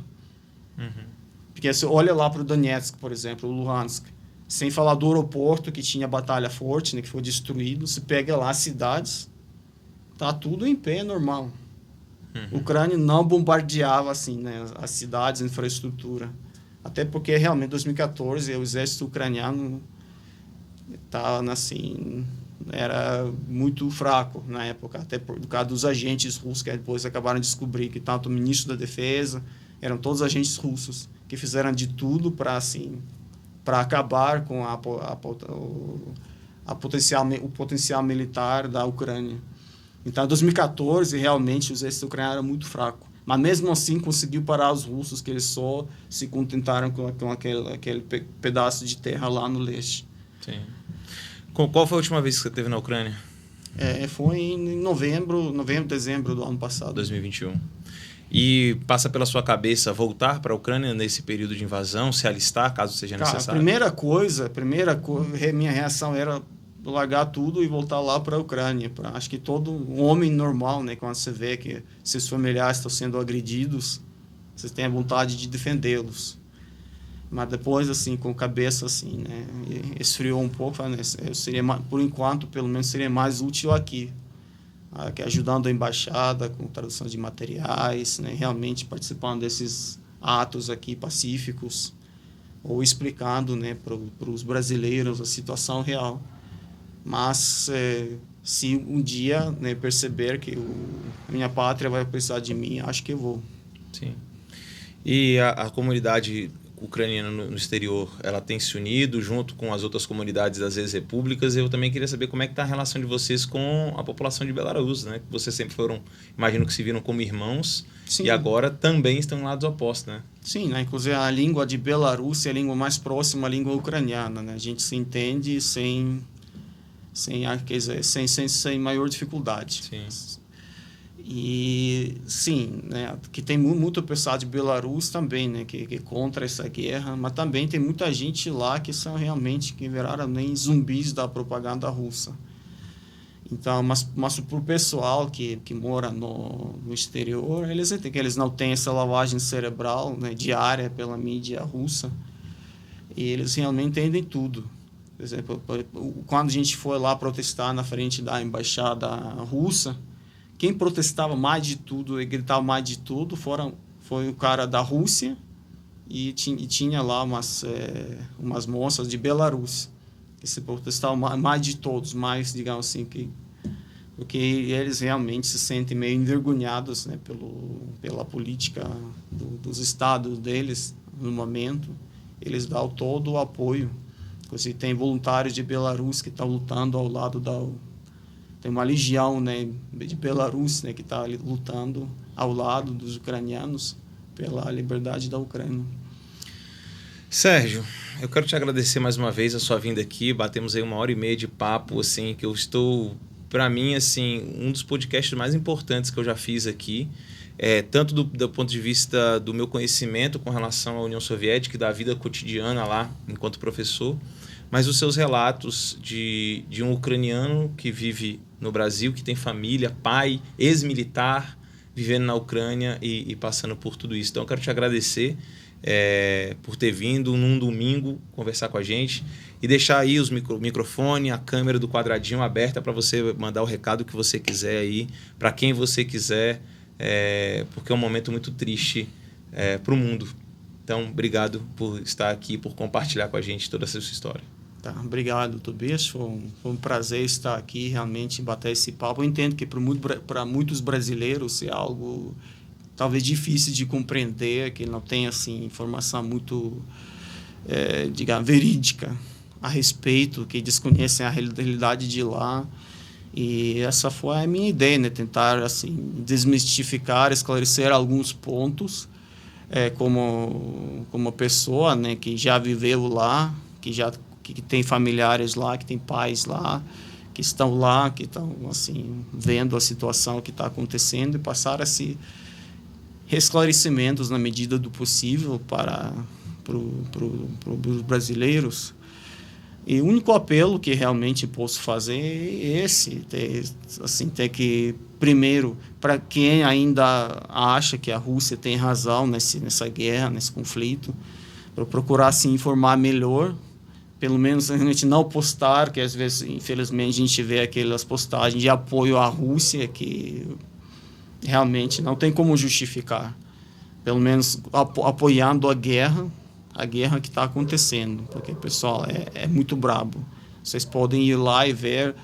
Porque você olha lá para o Donetsk, por exemplo, o Luhansk, sem falar do aeroporto, que tinha batalha forte, né, que foi destruído, você pega lá as cidades, tá tudo em pé, normal. A Ucrânia não bombardeava assim, né, as cidades, a infraestrutura. Até porque, realmente, em 2014, o exército ucraniano estava assim, era muito fraco na época, até por causa dos agentes russos, que depois acabaram de descobrir que tanto o ministro da Defesa eram todos agentes russos, que fizeram de tudo para acabar com o potencial militar da Ucrânia. Então, em 2014, realmente, o exército ucraniano era muito fraco. Mas, mesmo assim, conseguiu parar os russos, que eles só se contentaram com aquele pedaço de terra lá no leste. Sim. Qual foi a última vez que você esteve na Ucrânia? Foi em novembro, dezembro do ano passado. 2021. E passa pela sua cabeça voltar para a Ucrânia nesse período de invasão, se alistar, caso seja necessário? A primeira coisa, minha reação era largar tudo e voltar lá para a Ucrânia. Acho que todo homem normal, né, quando você vê que seus familiares estão sendo agredidos, você tem a vontade de defendê-los. Mas depois, assim, com a cabeça, assim, né, esfriou um pouco, né, eu seria, por enquanto, pelo menos, seria mais útil aqui, ajudando a embaixada com tradução de materiais, né, realmente participando desses atos aqui pacíficos, ou explicando, né, para os brasileiros a situação real. mas se um dia, né, perceber que a minha pátria vai precisar de mim, acho que eu vou. Sim. E a comunidade ucraniana no exterior, ela tem se unido junto com as outras comunidades das ex-repúblicas. Eu também queria saber como é que está a relação de vocês com a população de Belarus, né? Vocês sempre foram, imagino que se viram como irmãos. Sim. E agora também estão em lados opostos, né? Sim, né? Inclusive a língua de Belarus é a língua mais próxima à língua ucraniana, né? A gente se entende sem maior dificuldade. Sim. E sim, né, que tem muito pessoal de Belarus também, né, que é contra essa guerra, mas também tem muita gente lá que são realmente, que viraram nem zumbis da propaganda russa. Então, mas para o pessoal que mora no exterior, eles não têm essa lavagem cerebral, né, diária pela mídia russa, e eles realmente entendem tudo. Por exemplo, quando a gente foi lá protestar na frente da embaixada russa, quem protestava mais de tudo e gritava mais de tudo foi o cara da Rússia e tinha lá umas moças de Belarus que se protestavam mais de todos, mais, digamos assim, porque eles realmente se sentem meio envergonhados, né, pela política dos estados deles no momento. Eles dão todo o apoio. Inclusive, tem voluntários de Belarus que estão lutando ao lado tem uma legião, né, de Belarus, né, que está lutando ao lado dos ucranianos pela liberdade da Ucrânia. Sérgio, eu quero te agradecer mais uma vez a sua vinda aqui. Batemos aí 1h30 de papo, assim, que eu estou, para mim, assim, um dos podcasts mais importantes que eu já fiz aqui. Tanto do ponto de vista do meu conhecimento com relação à União Soviética e da vida cotidiana lá, enquanto professor, mas os seus relatos de um ucraniano que vive no Brasil, que tem família, pai, ex-militar, vivendo na Ucrânia e passando por tudo isso. Então, eu quero te agradecer por ter vindo num domingo conversar com a gente e deixar aí os microfone, a câmera do Quadradinho aberta para você mandar o recado que você quiser aí, para quem você quiser, porque é um momento muito triste para o mundo. Então, obrigado por estar aqui, por compartilhar com a gente toda essa sua história. Tá, obrigado, Tobias. Foi um prazer estar aqui, realmente, bater esse papo. Eu entendo que para muitos brasileiros é algo talvez difícil de compreender, que não tem assim, informação muito, digamos, verídica a respeito, que desconhecem a realidade de lá. E essa foi a minha ideia, né? Tentar assim, desmistificar, esclarecer alguns pontos, como uma pessoa, né, que já viveu lá, que tem familiares lá, que tem pais lá, que estão lá, que estão assim, vendo a situação que está acontecendo e passar esses esclarecimentos na medida do possível para os brasileiros. E o único apelo que realmente posso fazer é esse, ter que, primeiro, para quem ainda acha que a Rússia tem razão nessa guerra, nesse conflito, para procurar se informar melhor, pelo menos a gente não postar, que às vezes, infelizmente, a gente vê aquelas postagens de apoio à Rússia que realmente não tem como justificar. Pelo menos apoiando a guerra que está acontecendo, porque, pessoal, é muito brabo. Vocês podem ir lá e ver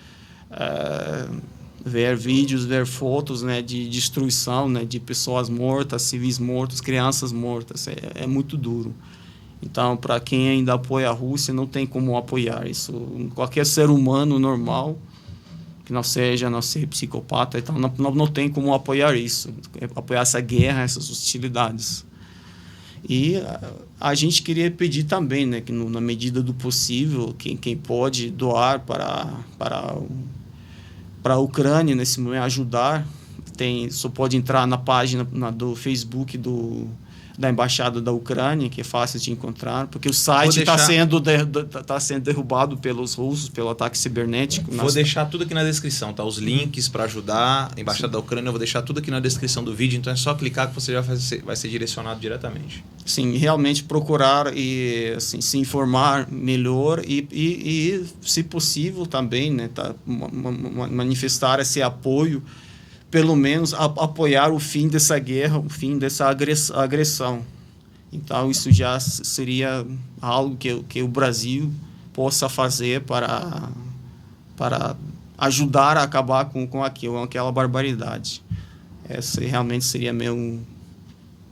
vídeos, ver fotos, né, de destruição, né, de pessoas mortas, civis mortos, crianças mortas. É muito duro. Então, para quem ainda apoia a Rússia, não tem como apoiar isso. Qualquer ser humano normal, que não seja psicopata, então não tem como apoiar isso, apoiar essa guerra, essas hostilidades. E a gente queria pedir também, né, que na medida do possível, quem pode doar para a Ucrânia nesse momento, ajudar, só pode entrar na página do Facebook da Embaixada da Ucrânia, que é fácil de encontrar, porque o site está sendo derrubado pelos russos, pelo ataque cibernético. Vou deixar tudo aqui na descrição, tá? Os links para ajudar a Embaixada da Ucrânia, eu vou deixar tudo aqui na descrição do vídeo, então é só clicar que você já vai ser direcionado diretamente. Sim, realmente procurar e assim, se informar melhor e, se possível, também, né, manifestar esse apoio, pelo menos apoiar o fim dessa guerra, o fim dessa agressão. Então, isso já seria algo que o Brasil possa fazer para para ajudar a acabar com aquela barbaridade. Esse realmente seria meu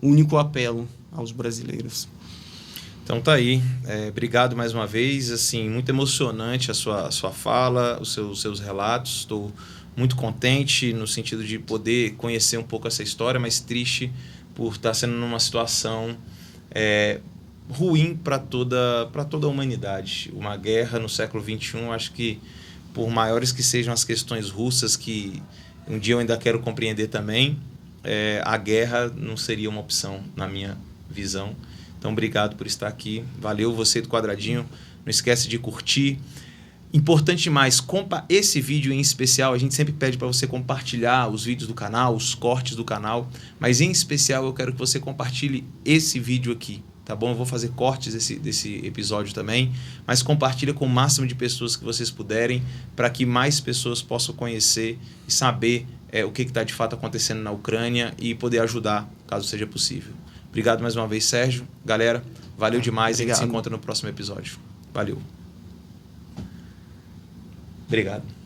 único apelo aos brasileiros. Então tá aí, obrigado mais uma vez, assim, muito emocionante a sua fala, os seus relatos, estou muito contente no sentido de poder conhecer um pouco essa história, mas triste por estar sendo numa situação ruim para toda a humanidade. Uma guerra no século XXI, acho que por maiores que sejam as questões russas, que um dia eu ainda quero compreender também, a guerra não seria uma opção na minha visão. Então, obrigado por estar aqui. Valeu, você do Quadradinho. Não esquece de curtir. Importante demais, esse vídeo em especial, a gente sempre pede para você compartilhar os vídeos do canal, os cortes do canal, mas em especial eu quero que você compartilhe esse vídeo aqui, tá bom? Eu vou fazer cortes desse episódio também, mas compartilha com o máximo de pessoas que vocês puderem, para que mais pessoas possam conhecer e saber o que está de fato acontecendo na Ucrânia e poder ajudar, caso seja possível. Obrigado mais uma vez, Sérgio. Galera, valeu demais. Obrigado. A gente se encontra no próximo episódio. Valeu. Obrigado.